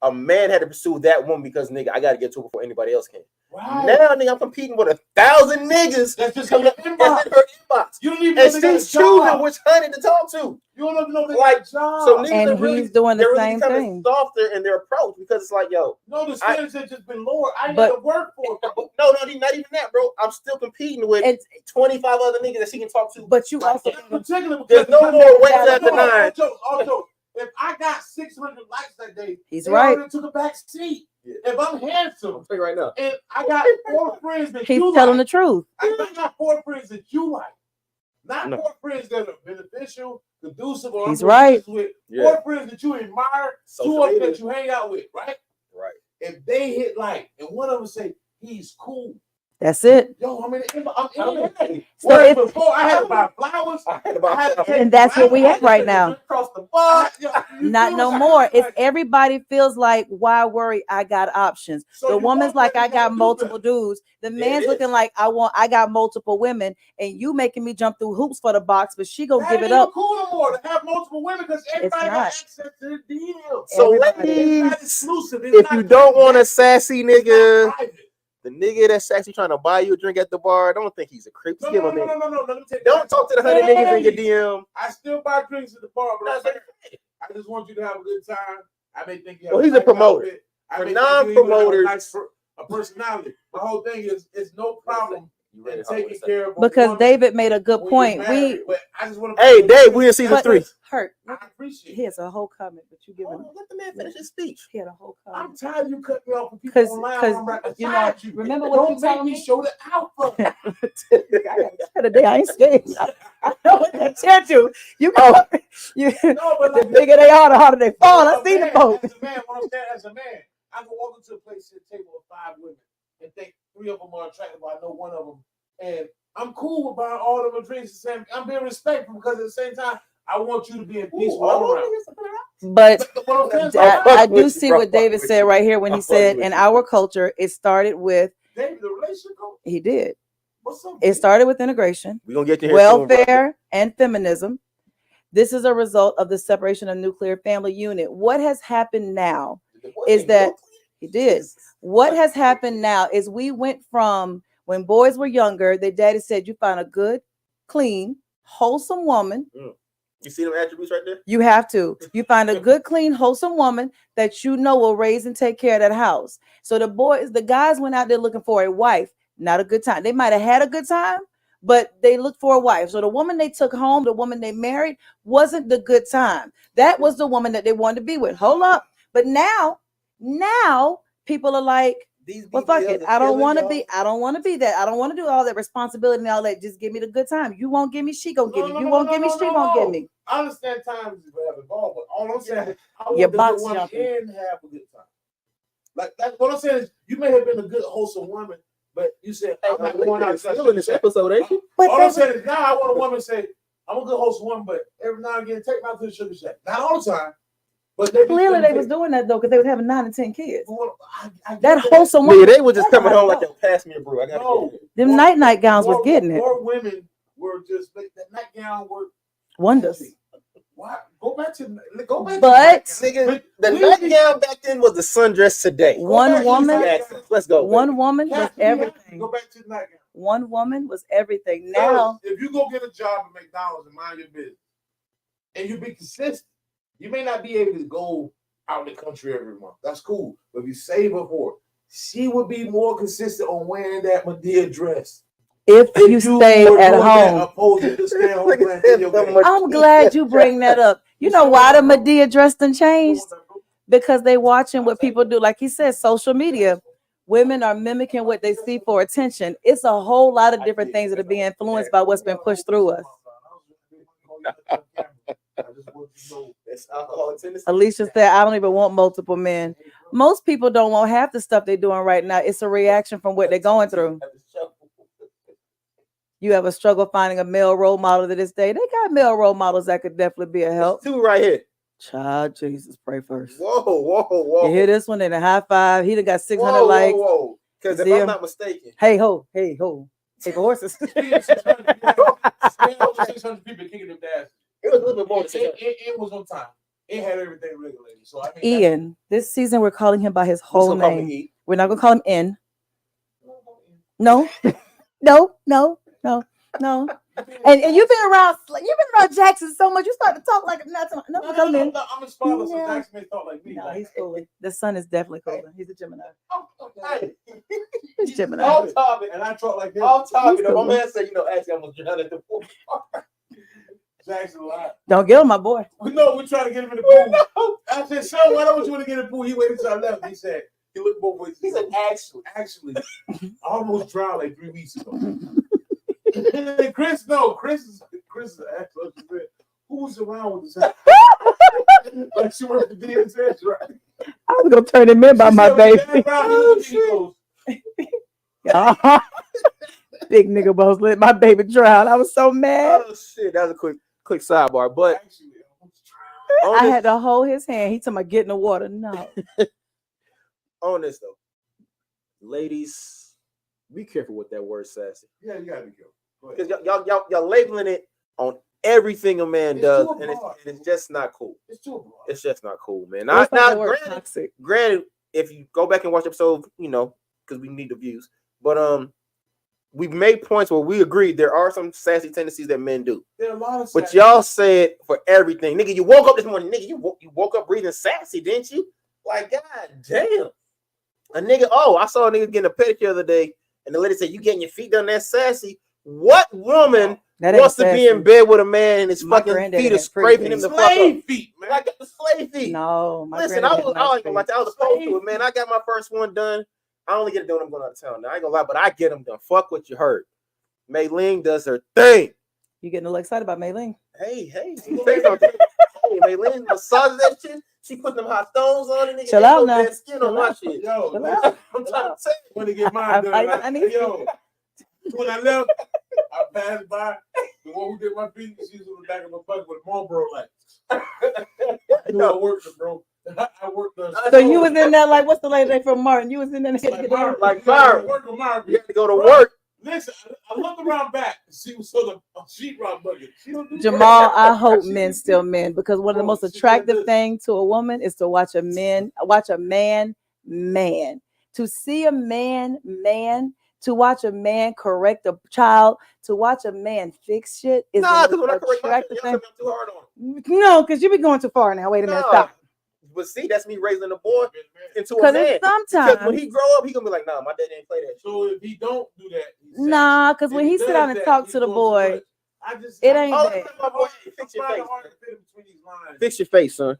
a man had to pursue that woman because nigga, I gotta get to her before anybody else can. Right. Now, nigga, I'm competing with 1,000 niggas That's just coming up in in your her inbox. inbox. You don't even And know they got a she's choosing job. which honey to talk to. You don't even know they Like, got a job. So niggas And are really, he's doing the they're really same becoming thing. softer in their approach because it's like, yo, No, the standards have just been lowered. I But- got to work for it. Bro. no, not even that, bro. I'm still competing with And 25 other niggas that she can talk to. but you also In particular, There's because no more ways after all 9. jokes. If I got 600 likes that day, He's they right. already took a back seat. Yeah. If I'm handsome I'll tell you right now. and I got 4 friends that he's you telling like, the truth. I got 4 friends that you like, not No. 4 friends that are beneficial, conducive, or He's I'm right. with. Yeah. 4 friends that you admire, Social 2 of them media. that you hang out with, right? Right. If they hit like, and one of them say he's cool, That's it. yo, I'm in. So Whereas if- before I had to buy flowers, I had I about had to take And that's what we flowers, have right now. across the bar. Not no more. It's everybody feels like, why worry? I got options. The woman's like, I got multiple dudes. The man's it looking is. like, I got multiple women, and you making me jump through hoops for the box, but she gonna give it up. Cool no more to have multiple women because everybody got not. access to the deal. So Everybody. It's not ladies, exclusive. It's if not you don't want a it's sassy not nigga, private. the nigga that's sexy trying to buy you a drink at the bar, don't think he's a creep. Just give him a minute. No. Let me tell you. Don't talk to the 100 niggas in your DM. I still buy drinks at the bar, but That's I just want you to have a good time. I may think you have Well, he's a nice promoter. outfit. I For may think you even have non-promoters- a personality. The whole thing is, it's no problem You in ready? Hard taking with care of a Because woman David made a good when point. you're married, We but I just want to. Hey, Dave, we in season But- 3. hurt. I appreciate it. Here's a whole comment, but you give Hold him. on, let the man finish his speech. He had a whole I'm comment. tired of you cutting me off with people 'Cause- online. 'cause, I'm right you know, beside you. remember what Don't you told make me me? show the alpha. Today I ain't scared. I know what they tell you. You Oh. go, you No, but the like, bigger they are, the harder they fall. I as a see the man, boat. As a man, what I'm saying, as a man, I can walk into a place at a table of 5 women and think 3 of them are attractive. I know one of them, and I'm cool with buying all of them drinks. The same. I'm being respectful because at the same time, I want you to be in peace while I'm around. But What I'm saying, I do see what David said right here when he said, in our culture, it started with, David, the relationship coach, he did. what's up? It started with integration, We're going to get you here soon, bro. welfare, and feminism. This is a result of the separation of nuclear family unit. What has happened now is that he did. What has happened now is we went from when boys were younger, their daddy said, you find a good, clean, wholesome woman. You see them attributes right there? You have to. You find a good, clean, wholesome woman that you know will raise and take care of that house. So the guys went out there looking for a wife, not a good time. They might have had a good time, but they looked for a wife. So the woman they took home, the woman they married, wasn't the good time. That was the woman that they wanted to be with. Hold up. But now people are like, these Well, fuck BBLs it. are I don't killing want to y'all. be. I don't want to be that. I don't want to do all that responsibility and all that. Just give me the good time. You won't give me. She gonna give me. You won't give me. She gonna give me. I understand times you have involved, but all I'm saying is I Your want the box good woman jumping. and have a good time. Like that's what I'm saying is you may have been a good wholesome woman, but you said Hey, I'm not like, going out still in this episode, ain't you? But all they I'm saying is now I want a woman to say, I'm a good wholesome woman, but every now and again take me out to the sugar shack. Not all the time, but clearly they was doing that though, because they was having 9 and 10 kids. I That get wholesome Nigga, woman. they were just coming home like, yo, pass me a brew. I gotta No. get it. Them night gowns was getting it. More women were just that nightgown were Wonders. why go back to But Nigga, the nightgown back then was the sundress today. one woman, Let's go. one woman was everything. Go back to the nightgown. One woman was everything. Now, if you go get a job at McDonald's and mind your business, and you be consistent, you may not be able to go out in the country every month. That's cool. But if you save her for it, she would be more consistent on wearing that Medea dress. if you stay at home. I'm glad you bring that up. You know why the Medea dress done changed? Because they watching what people do. Like he said, social media. Women are mimicking what they see for attention. It's a whole lot of different things that are being influenced by what's been pushed through us. Alicia said, I don't even want multiple men. Most people don't want half the stuff they're doing right now. It's a reaction from what they're going through. You have a struggle finding a male role model to this day. They got male role models that could definitely be a help. Two right here. Child, Jesus, pray first. Whoa. You hear this one in a high five. He done got 600 likes. Whoa. Because if I'm not mistaken. Hey ho. Hey for horses. 600 people kicking them dads. It was a little bit more. It was on time. It had everything regulated. So I mean, Ian. This season we're calling him by his whole name. We're not gonna call him N. No. And you've been around Jackson so much. You start to talk like I'm a spoiler, so Jackson may talk like me. No, he's cooler. The son is definitely cooler. He's a Gemini. He's Gemini. Off topic, and I talk like this. Off topic. My man said, actually, I'm gonna drown at the pool. Jackson lied. Don't get him, my boy. No, we're trying to get him in the pool. I said, son, why don't you want to get in the pool? He waited until I left. He said, he looked both ways. He said, actually, I almost drowned like 3 weeks ago. Chris is actually, who's around with this? Like she worked the DNS, right? I was gonna turn him in by my baby. Big nigga boss let my baby drown. I was so mad. Oh shit, that was a quick sidebar. But I had to hold his hand. He told me get in the water. No. On this though, ladies, be careful with that word sassy. Yeah, you gotta be careful. Because y'all labeling it on everything a man does, and it's just not cool. It's too broad. It's just not cool, man. Now, granted, if you go back and watch the episode, because we need the views, but we made points where we agreed there are some sassy tendencies that men do. There are a lot of but y'all said for everything, nigga. You woke up this morning, nigga. You woke up breathing sassy, didn't you? Like, god damn, a nigga. Oh, I saw a nigga getting a pedicure the other day, and the lady said, "You getting your feet done? That's sassy." What woman wants to be in bed with a man and his fucking feet are scraping him the fuck up? Feet, man. I got the slave feet. No, listen, I was opposed to it, man. I got my first one done. I only get it done when I'm going out of town. Now I ain't gonna lie, but I get them done. Fuck what you heard. Maylene does her thing. You getting a little excited about Maylene? Hey, say something. Hey, Maylene massages that shit. She put them hot stones on it. Chill out now. Skin on my shit. Yo, I'm trying to say. When to get mine done. Yo, when I left, I passed by the one who did my feet. She was on the back of my bucket with a Marlboro light. I worked her, bro. I worked her. So you was in there like, what's the lady name from Martin? You was in there like Martin. You have to go to work. Listen, I looked around back and she was on the sheetrock bucket. Jamal, I hope men still men, because one of the most attractive things to a woman is to watch a man. To see a man. To watch a man correct a child, to watch a man fix shit is attractive thing. I'm too hard on him. No, because you be going too far now. Wait a minute, stop. But see, that's me raising a boy into a man. Sometimes because when he grow up, he gonna be like, "Nah, my dad didn't play that." So if he don't do that, nah, because when he sit down and talk to the boy, it ain't that. Fix your face, son.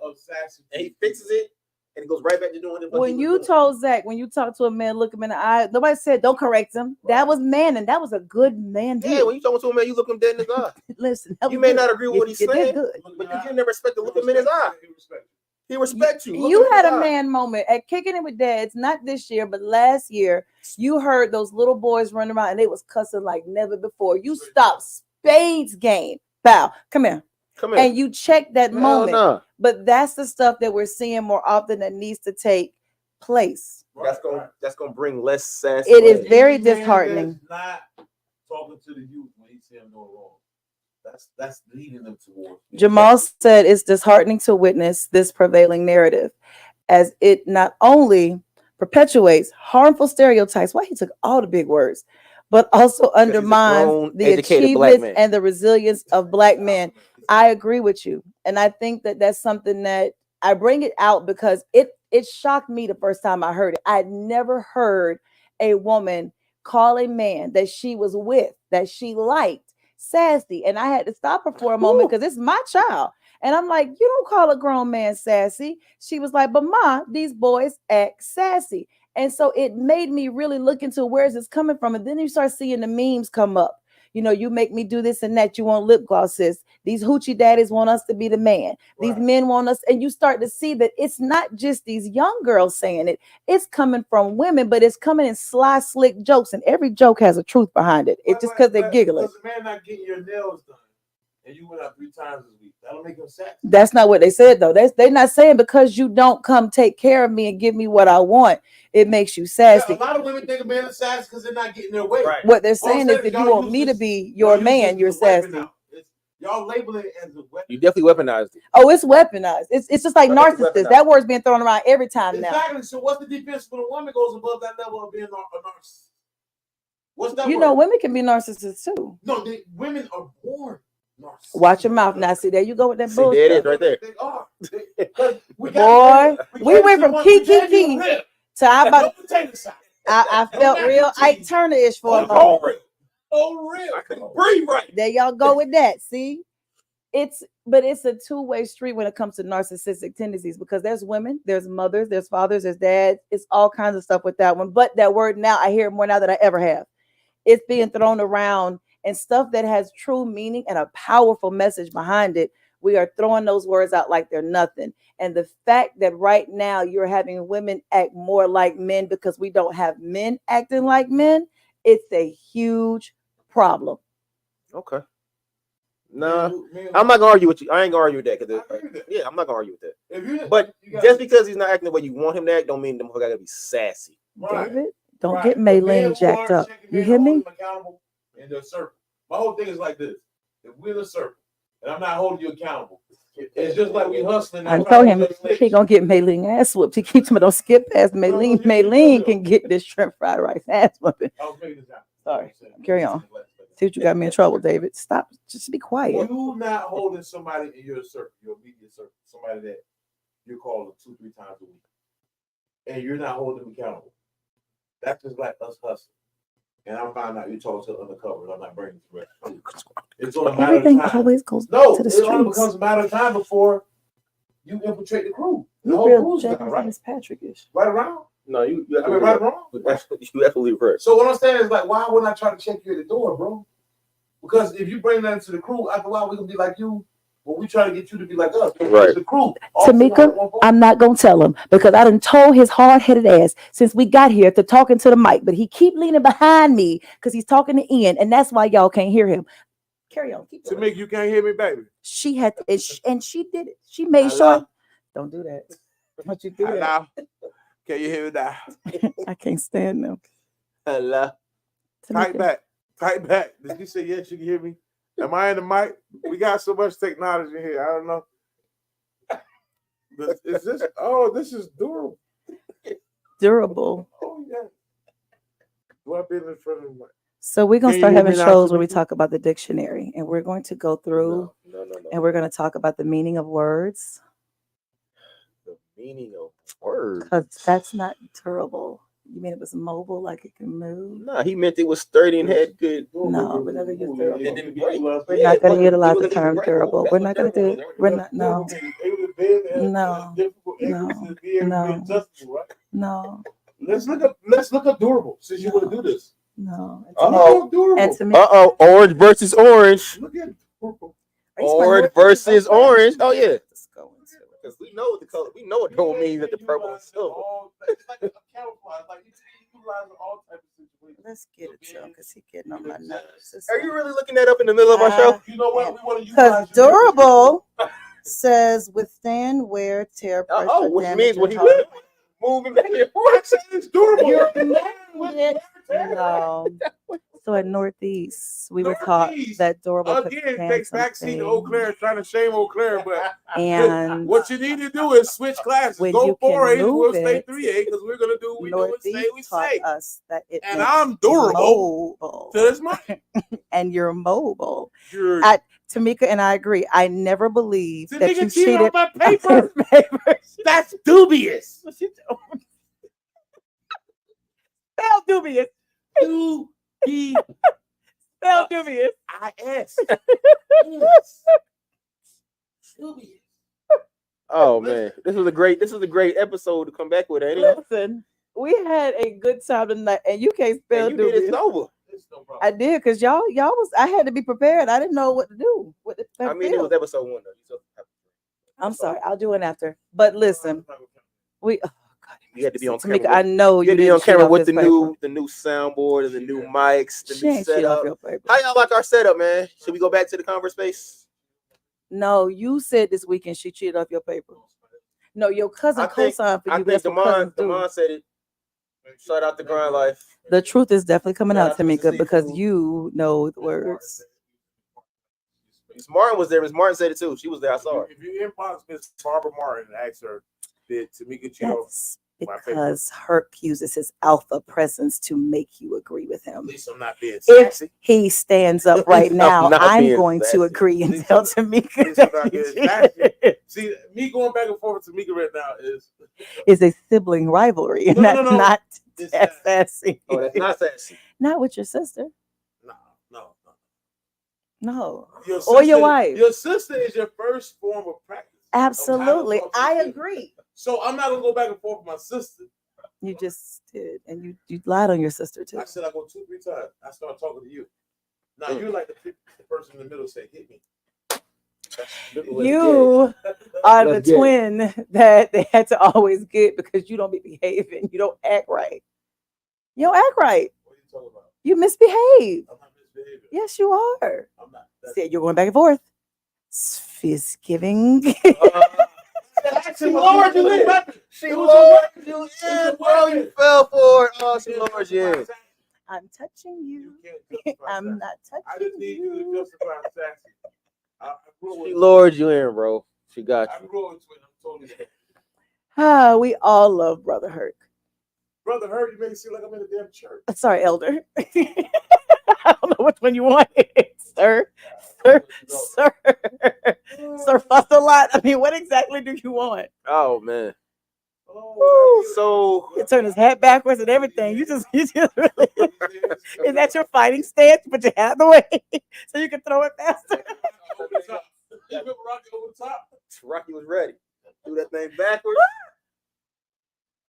And he fixes it, and it goes right back to doing it. When you told Zach, when you talk to a man, look him in the eye, nobody said don't correct him. That was man, and that was a good man. Yeah, when you talking to a man, you look him dead in his eye. Listen, you may not agree with what he's saying, good. but you can never respect to look him in his eye. He respects you. You had a man moment at Kicking It with Dads, not this year, but last year. You heard those little boys running around and they was cussing like never before. You stopped Spade's game. Bow, come here. Come here. And you check that moment. No. But that's the stuff that we're seeing more often that needs to take place. That's gonna bring less sass. It is very disheartening. Not talking to the youth when he see him doing wrong. That's leading them towards. Jamal said it's disheartening to witness this prevailing narrative, as it not only perpetuates harmful stereotypes. Why he took all the big words, but also undermines the achievements and the resilience of Black men. I agree with you, and I think that that's something that I bring it out because it shocked me the first time I heard it. I'd never heard a woman call a man that she was with, that she liked, sassy, and I had to stop her for a moment because it's my child. And I'm like, you don't call a grown man sassy. She was like, but Ma, these boys act sassy. And so it made me really look into where's this coming from. And then you start seeing the memes come up. You know, you make me do this and that. You want lip glosses. These hoochie daddies want us to be the man. These men want us. And you start to see that it's not just these young girls saying it. It's coming from women, but it's coming in sly, slick jokes. And every joke has a truth behind it. It's just because they're giggling. Because the man not getting your nails done and you went out 3 times this week, that'll make him sad. That's not what they said, though. They're not saying because you don't come take care of me and give me what I want, it makes you sassy. Yeah, a lot of women think a man is sassy because they're not getting their way. Right. What they're saying is if you want me to be your man, you're sassy. Y'all label it as a weapon. You definitely weaponized it. Oh, it's weaponized. It's just like narcissist. That word's being thrown around every time now. Exactly. So what's the defense when a woman goes above that level of being a narcissist? What's that? You know, women can be narcissists too. No, women are born narcissists. Watch your mouth now. See, there you go with that bullshit. There it is right there. They are. We went from kiki to how about I felt real Ike Turner-ish for a moment. Oh, real. I couldn't breathe right. There y'all go with that. See, it's a two-way street when it comes to narcissistic tendencies because there's women, there's mothers, there's fathers, there's dads. It's all kinds of stuff with that one. But that word now, I hear it more now than I ever have. It's being thrown around and stuff that has true meaning and a powerful message behind it. We are throwing those words out like they're nothing. And the fact that right now you're having women act more like men because we don't have men acting like men, it's a huge problem. Okay. Nah, I'm not gonna argue with you. I ain't gonna argue with that because yeah, I'm not gonna argue with that. But just because he's not acting the way you want him to act, don't mean the motherfucker gotta be sassy. David, don't get Maylene jacked up. You hear me? In the circle. My whole thing is like this: if we're in a circle and I'm not holding you accountable, it's just like we hustling. I told him he gonna get Maylene ass whooped. He keeps me don't skip past Maylene. Maylene can get this shrimp fried rice ass whooping. Sorry, carry on. See what you got me in trouble, David. Stop. Just be quiet. You not holding somebody in your circle, your immediate circle, somebody that you're calling 2-3 times a week, and you're not holding them accountable. That's just like us hustling. And I found out you talking to undercover. And I'm not bringing it to rest. It's on a matter Everything of time. always goes to the streets. It only becomes a matter of time before you infiltrate the crew. The You whole real crew's Jack gone, right? Patrick-ish. Right around. No, you I mean, right wrong. You absolutely correct. So what I'm saying is like, why wouldn't I try to check you at the door, bro? Because if you bring that into the crew, after a while we're gonna be like you. When we try to get you to be like us, right? The crew. Tamika, I'm not gonna tell him because I done told his hard-headed ass since we got here to talking to the mic, but he keep leaning behind me because he's talking to Ian, and that's why y'all can't hear him. Carry on. Tamika, you can't hear me, baby. She had to, and she did it. She made sure. Don't do that. Don't you do that? Can you hear me now? I can't stand them. Hello. Type back. Type back. Did you say yes? You can hear me? Am I in the mic? We got so much technology here. I don't know. Is this? Oh, this is durable. Durable. Oh yeah. Do I be in front of the mic? So we're gonna start having shows where we talk about the dictionary, and we're going to go through, and we're going to talk about the meaning of words. The meaning of words. Because that's not durable. You mean it was mobile, like it can move? No, he meant it was sturdy and had good. No, we're never use durable. It didn't break. We're not going to utilize the term durable. We're not going to do it. We're not. No. No. No, to be able to no. be adjustable, right? No, Let's look adorable since you want to do this. no. Uh-oh. Look adorable. And to me, Orange versus orange. Look at adorable. are you talking about Orange Northeast versus or South? orange. Oh yeah. Let's go into it. Because we know the color. We know what don't mean that the purple and silver. It's like a camouflage. Like you utilize all types of situations. Let's get it to him because he getting on my nerves. It's Are you really looking that up in the middle of our show? You know what? We want to Because utilize your durable says withstand wear, tear, pressure, Which damage, means what and he harm. was moving back and I forth. said it's durable. No. So at Northeast, we were taught Northeast, that durable could Again, stand takes backseat to Eau something. Claire, trying to shame Eau Claire, but And what you need to do is switch classes. when Go you can 4A, we'll move stay it, 3A because we're gonna do what we do and say Northeast we taught say. us that it And meant I'm durable mobile. to this money. And you're mobile. You're Tamika and I agree. I never believed that you nigga cheated cheated on my paper. papers. That's dubious. Spell dubious. U-B-I-S. Spell dubious. Yes. Dubious. Oh man, this was a great episode to come back with, ain't it? Listen, we had a good time tonight, and you can't spell And you did it dubious. sober. It's no problem. I did because y'all was. I had to be prepared. I didn't know what to do. I mean, it was episode 1 though. So, I'm sorry. I'll do it after. But listen, we. Oh God, you had to be on Tamika, camera. I know You had to be didn't on cheat camera off with his the paper. new soundboard and the new mics, the She new ain't cheat off setup. your paper. How y'all like our setup, man? Should we go back to the converse space? No, you said this weekend she cheated off your paper. No, your cousin I think- co-signed for you. I think That's what cousins do. Damon said it. Shout out to Grind Life. The truth is definitely coming Shout out, out to Tamika, Mr. because Seafood. you know the words. Miss Martin was there. Miss Martin said it too. She was there. I saw her. If you inbox Miss Barbara Martin and ask her, did Tamika cheat off? That's my paper. because Herc uses his alpha presence to make you agree with him. At least I'm not being If sassy. he stands up right I'm now, not I'm being going sassy. to agree and tell Tamika At least I'm that not she being cheated. sassy. See, me going back and forth with Tamika right now Is a sibling rivalry, and No, that's no, no. not is that's sassy. Oh, that's not sassy. Not with your sister. no. No. Your Or your wife. Your sister is your first form of practice. Absolutely. Of how I to talk to agree. So I'm not gonna go back and forth with my sister. You just did. And you lied on your sister too. I said I go 2-3 times. I start talking to you. Now you're like the person in the middle say, hit me. You are the Let's get it. twin that they had to always get because you don't be behaving. You don't act right. You don't act right. What are you talking about? You misbehave. I'm not misbehaving. Yes, you are. I'm not. That's- See, you're going back and forth. Fist giving. She lowered you in. She It was lowered a you was in, a bro. weapon. You fell for it. Oh, she lowered you in. I'm touching you. You can't justify I'm that. not I touching just need you to you. justify sassy. I grew She with lowered you in, bro. She got I'm you. growing twin. I'm totally that. Ah, we all love Brother Herc. Brother Herb, you make it seem like I'm in a damn church. Sorry, Elder. I don't know which one you want, sir. Sir. Sir fussed a lot. I mean, what exactly do you want? Oh man. Oh, So You turn his hat backwards and everything. You just really. Is that your fighting stance? You put your hat in the way so you can throw it faster. Over the top. You put Rocky over the top. Rocky was ready. Do that thing backwards.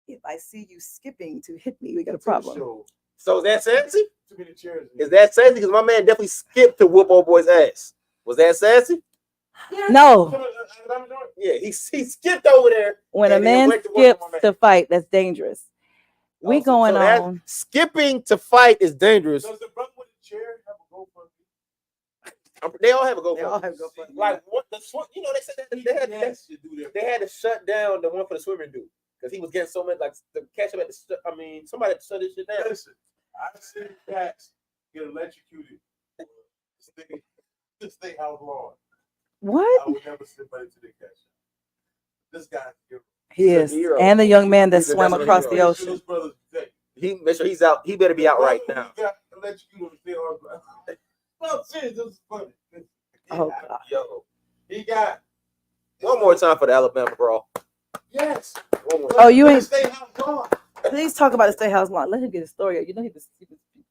If I see you skipping to hit me, we got a problem. Show. So is that sassy? Too many chairs. Is that sassy? Because my man definitely skipped to whoop old boy's ass. Was that sassy? No. Yeah, he skipped over there. When a And then man went to work skips on my to fight, that's dangerous. We Oh, so- going so that- on. Skipping to fight is dangerous. Does the brother with the chair have a GoFundMe? They all have a GoFundMe. They all have GoFundMe. Like what the swim? You know they said that they had to shut down the one for the swimming dude because he was getting so much like the catch him at the. I mean, somebody had to shut this shit down. Listen, I've seen cats get electrocuted. This thing how long? What? I would never sit by to the catch. This guy's a hero. He He's a is. hero. And the young man that He's a swam definite across hero. the Make sure ocean. those brothers today. He make sure he's out. He better be out right now. He got electrocuted on the field. No, serious, this is funny. Oh, God. Yo, He got one more time for the Alabama brawl. yes. One more. Oh, you ain't. Stay how long? Please talk about the State House lawn. Let him get his story. You know he was.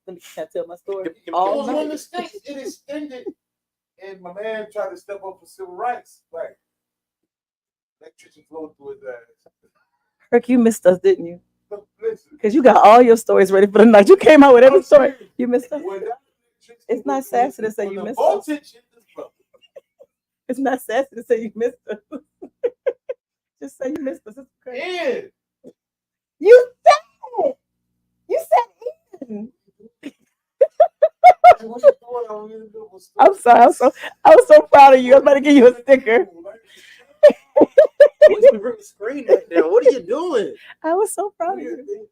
Let me can't tell my story. It All was one of night. the states. It extended, and my man tried to step up for civil rights. Like, electricity flowing through his ass. Kirk, you missed us, didn't you? No, listen. Because you got all your stories ready for the night. You came out with every story. You missed us. When that electricity It's not went through sassy to his- say when you the missed us. voltage hit this brother. It's not sassy to say you missed us. Just say you missed us. It's okay. Ian, You said it. You said Ian. what you doing? I was in the middle of a I'm sorry. I was so proud of you. I'm about to give you a sticker. What you bring the screen back there? What are you doing? I was so proud of you.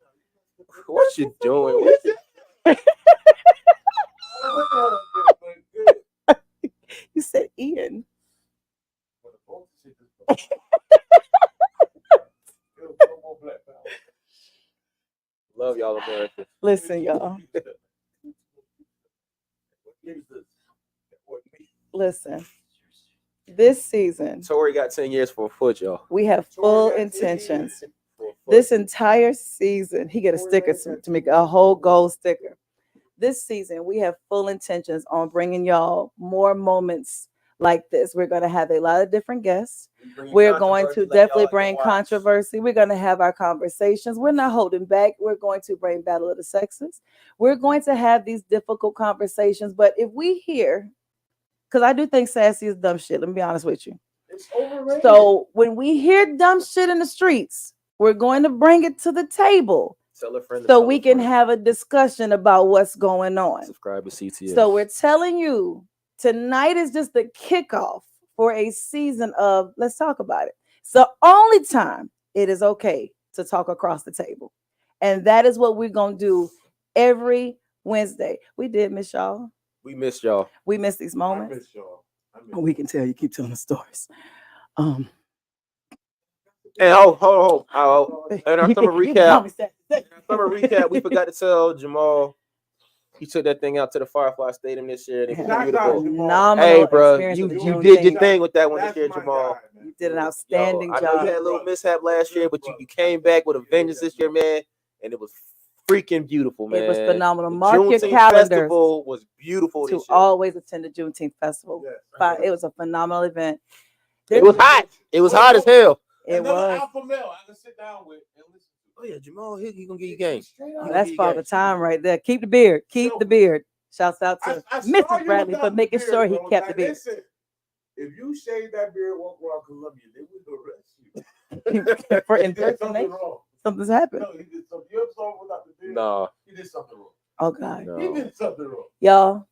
What you doing? What you- You said Ian. Love y'all, America. Listen, y'all. Listen. This season, Tori got 10 years for a foot, y'all. we have full intentions. This entire season, he get a sticker to make a whole gold sticker. This season, we have full intentions on bringing y'all more moments like this. We're going to have a lot of different guests. We're going to definitely bring controversy. We're going to have our conversations. We're not holding back. We're going to bring Battle of the Sexes. We're going to have these difficult conversations. But if we hear, because I do think Sassy is dumb shit, let me be honest with you. It's overrated. So when we hear dumb shit in the streets, we're going to bring it to the table Tell a friend to so tell we a can friend. have a discussion about what's going on. Subscribe to CTS. So we're telling you, tonight is just the kickoff for a season of let's talk about it. It's the only time it is okay to talk across the table. And that is what we're going to do every Wednesday. We did miss y'all. We missed y'all. We miss these I moments. miss y'all. I miss We can tell you keep telling the stories. And hold on. In our summer You call me recap, Sassy. we forgot to tell Jamal he took that thing out to the Firefly Stadium this year. And it was Shout out, beautiful. Jamal. Phenomenal Hey, bro, experience you with the did your Juneteenth. thing with that one this That's year, my Jamal. guy, man. You did an Yo, outstanding I know you job. had a little mishap last year, but you came back with a vengeance this year, man, and it was freaking beautiful, man. It was phenomenal. The Mark your Juneteenth calendars Festival was beautiful to this year. always attend the Juneteenth Festival. Yes. But it was a phenomenal event. It was hot. It was hot as hell. It Another was. alpha male I can sit down with and listen to. Oh yeah, Jamal, he gonna give you game. That's Father Time right there. Keep the beard. Keep the beard. Shouts out to I saw Mrs. you Bradley without for the making beard, sure he bro. kept the Like, beard. listen, if you shave that beard, walk around Columbia, they will arrest you. For He did something impersonation. wrong. Something's happened. No, he did something. You ever saw him without the beard? No, He did something wrong. Oh God. He no. did something wrong. Y'all,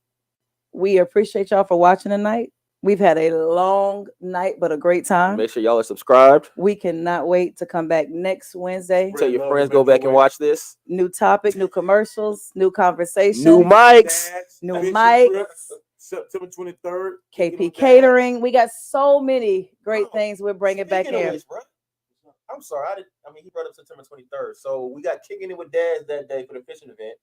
we appreciate y'all for watching tonight. We've had a long night, but a great time. Make sure y'all are subscribed. We cannot wait to come back next Wednesday. Tell your friends go back and watch this. New topic, new commercials, new conversation. New mics. New Mission mics. trip, September 23rd. KP Catering. We got so many great things we're bringing back Speaking of in. which, bro, I'm sorry. He brought up September 23rd. So we got Kicking It with Dads that day for the fishing event.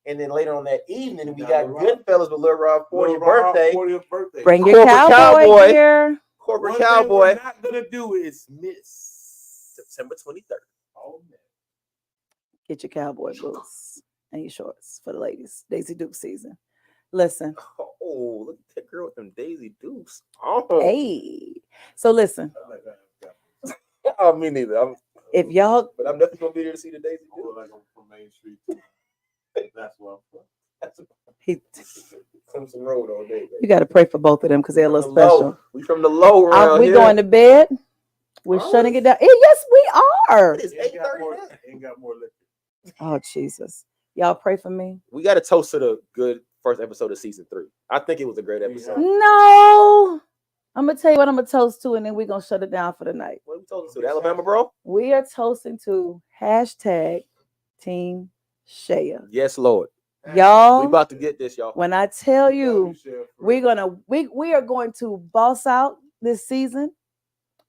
And then later on that evening, we got Goodfellas with Lil Rob 40th birthday. 40th birthday. Bring your cowboy here. Corporate One thing Cowboy. we're not gonna do is miss September 23rd. Oh man. Get your cowboy boots and your shorts for the ladies. Daisy Duke season. Listen. Oh, look at that girl with them Daisy Dukes. Oh, Hey. So listen. I like that. oh me neither. If y'all But I'm definitely gonna be there to see the Daisy I look Dukes. like I'm from Main Street. That's where I'm from. That's he, Clemson Road all day. you got to pray for both of them because they're a little special. We from the low around We here. going to bed. We're shutting it down. Yes, we are. It's Ain't got 8:30 more, now. ain't got more liquor. Oh Jesus. Y'all pray for me. We got to toast to the good first episode of season 3. I think it was a great episode. No. I'm gonna tell you what I'm gonna toast to, and then we're gonna shut it down for the night. What are we toasting to? The Alabama, bro? We are toasting to hashtag Team Shea. Yes, Lord. Y'all, We about to get this, y'all. when I tell you we are going to boss out this season.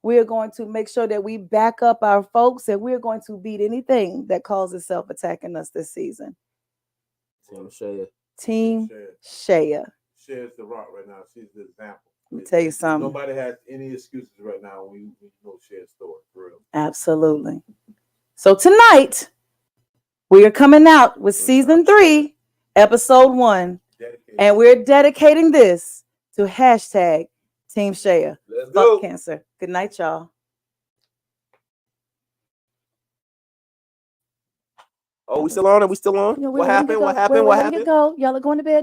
We are going to make sure that we back up our folks, and we're going to beat anything that calls itself attacking us this season. Team Shea. Team Shea. Shares the rock right now. She's the example. Let me tell you something. Nobody has any excuses right now when you know Share's story, for real. Absolutely. So tonight we are coming out with season 3, episode 1, Dedicated. and we're dedicating this to hashtag Team Shea. Let's Fuck go. cancer. Good night, y'all. Oh, we still on? Are we still on? You know, What we're ready to happened? go. What happened? We're What ready to happened? go. Y'all are going to bed.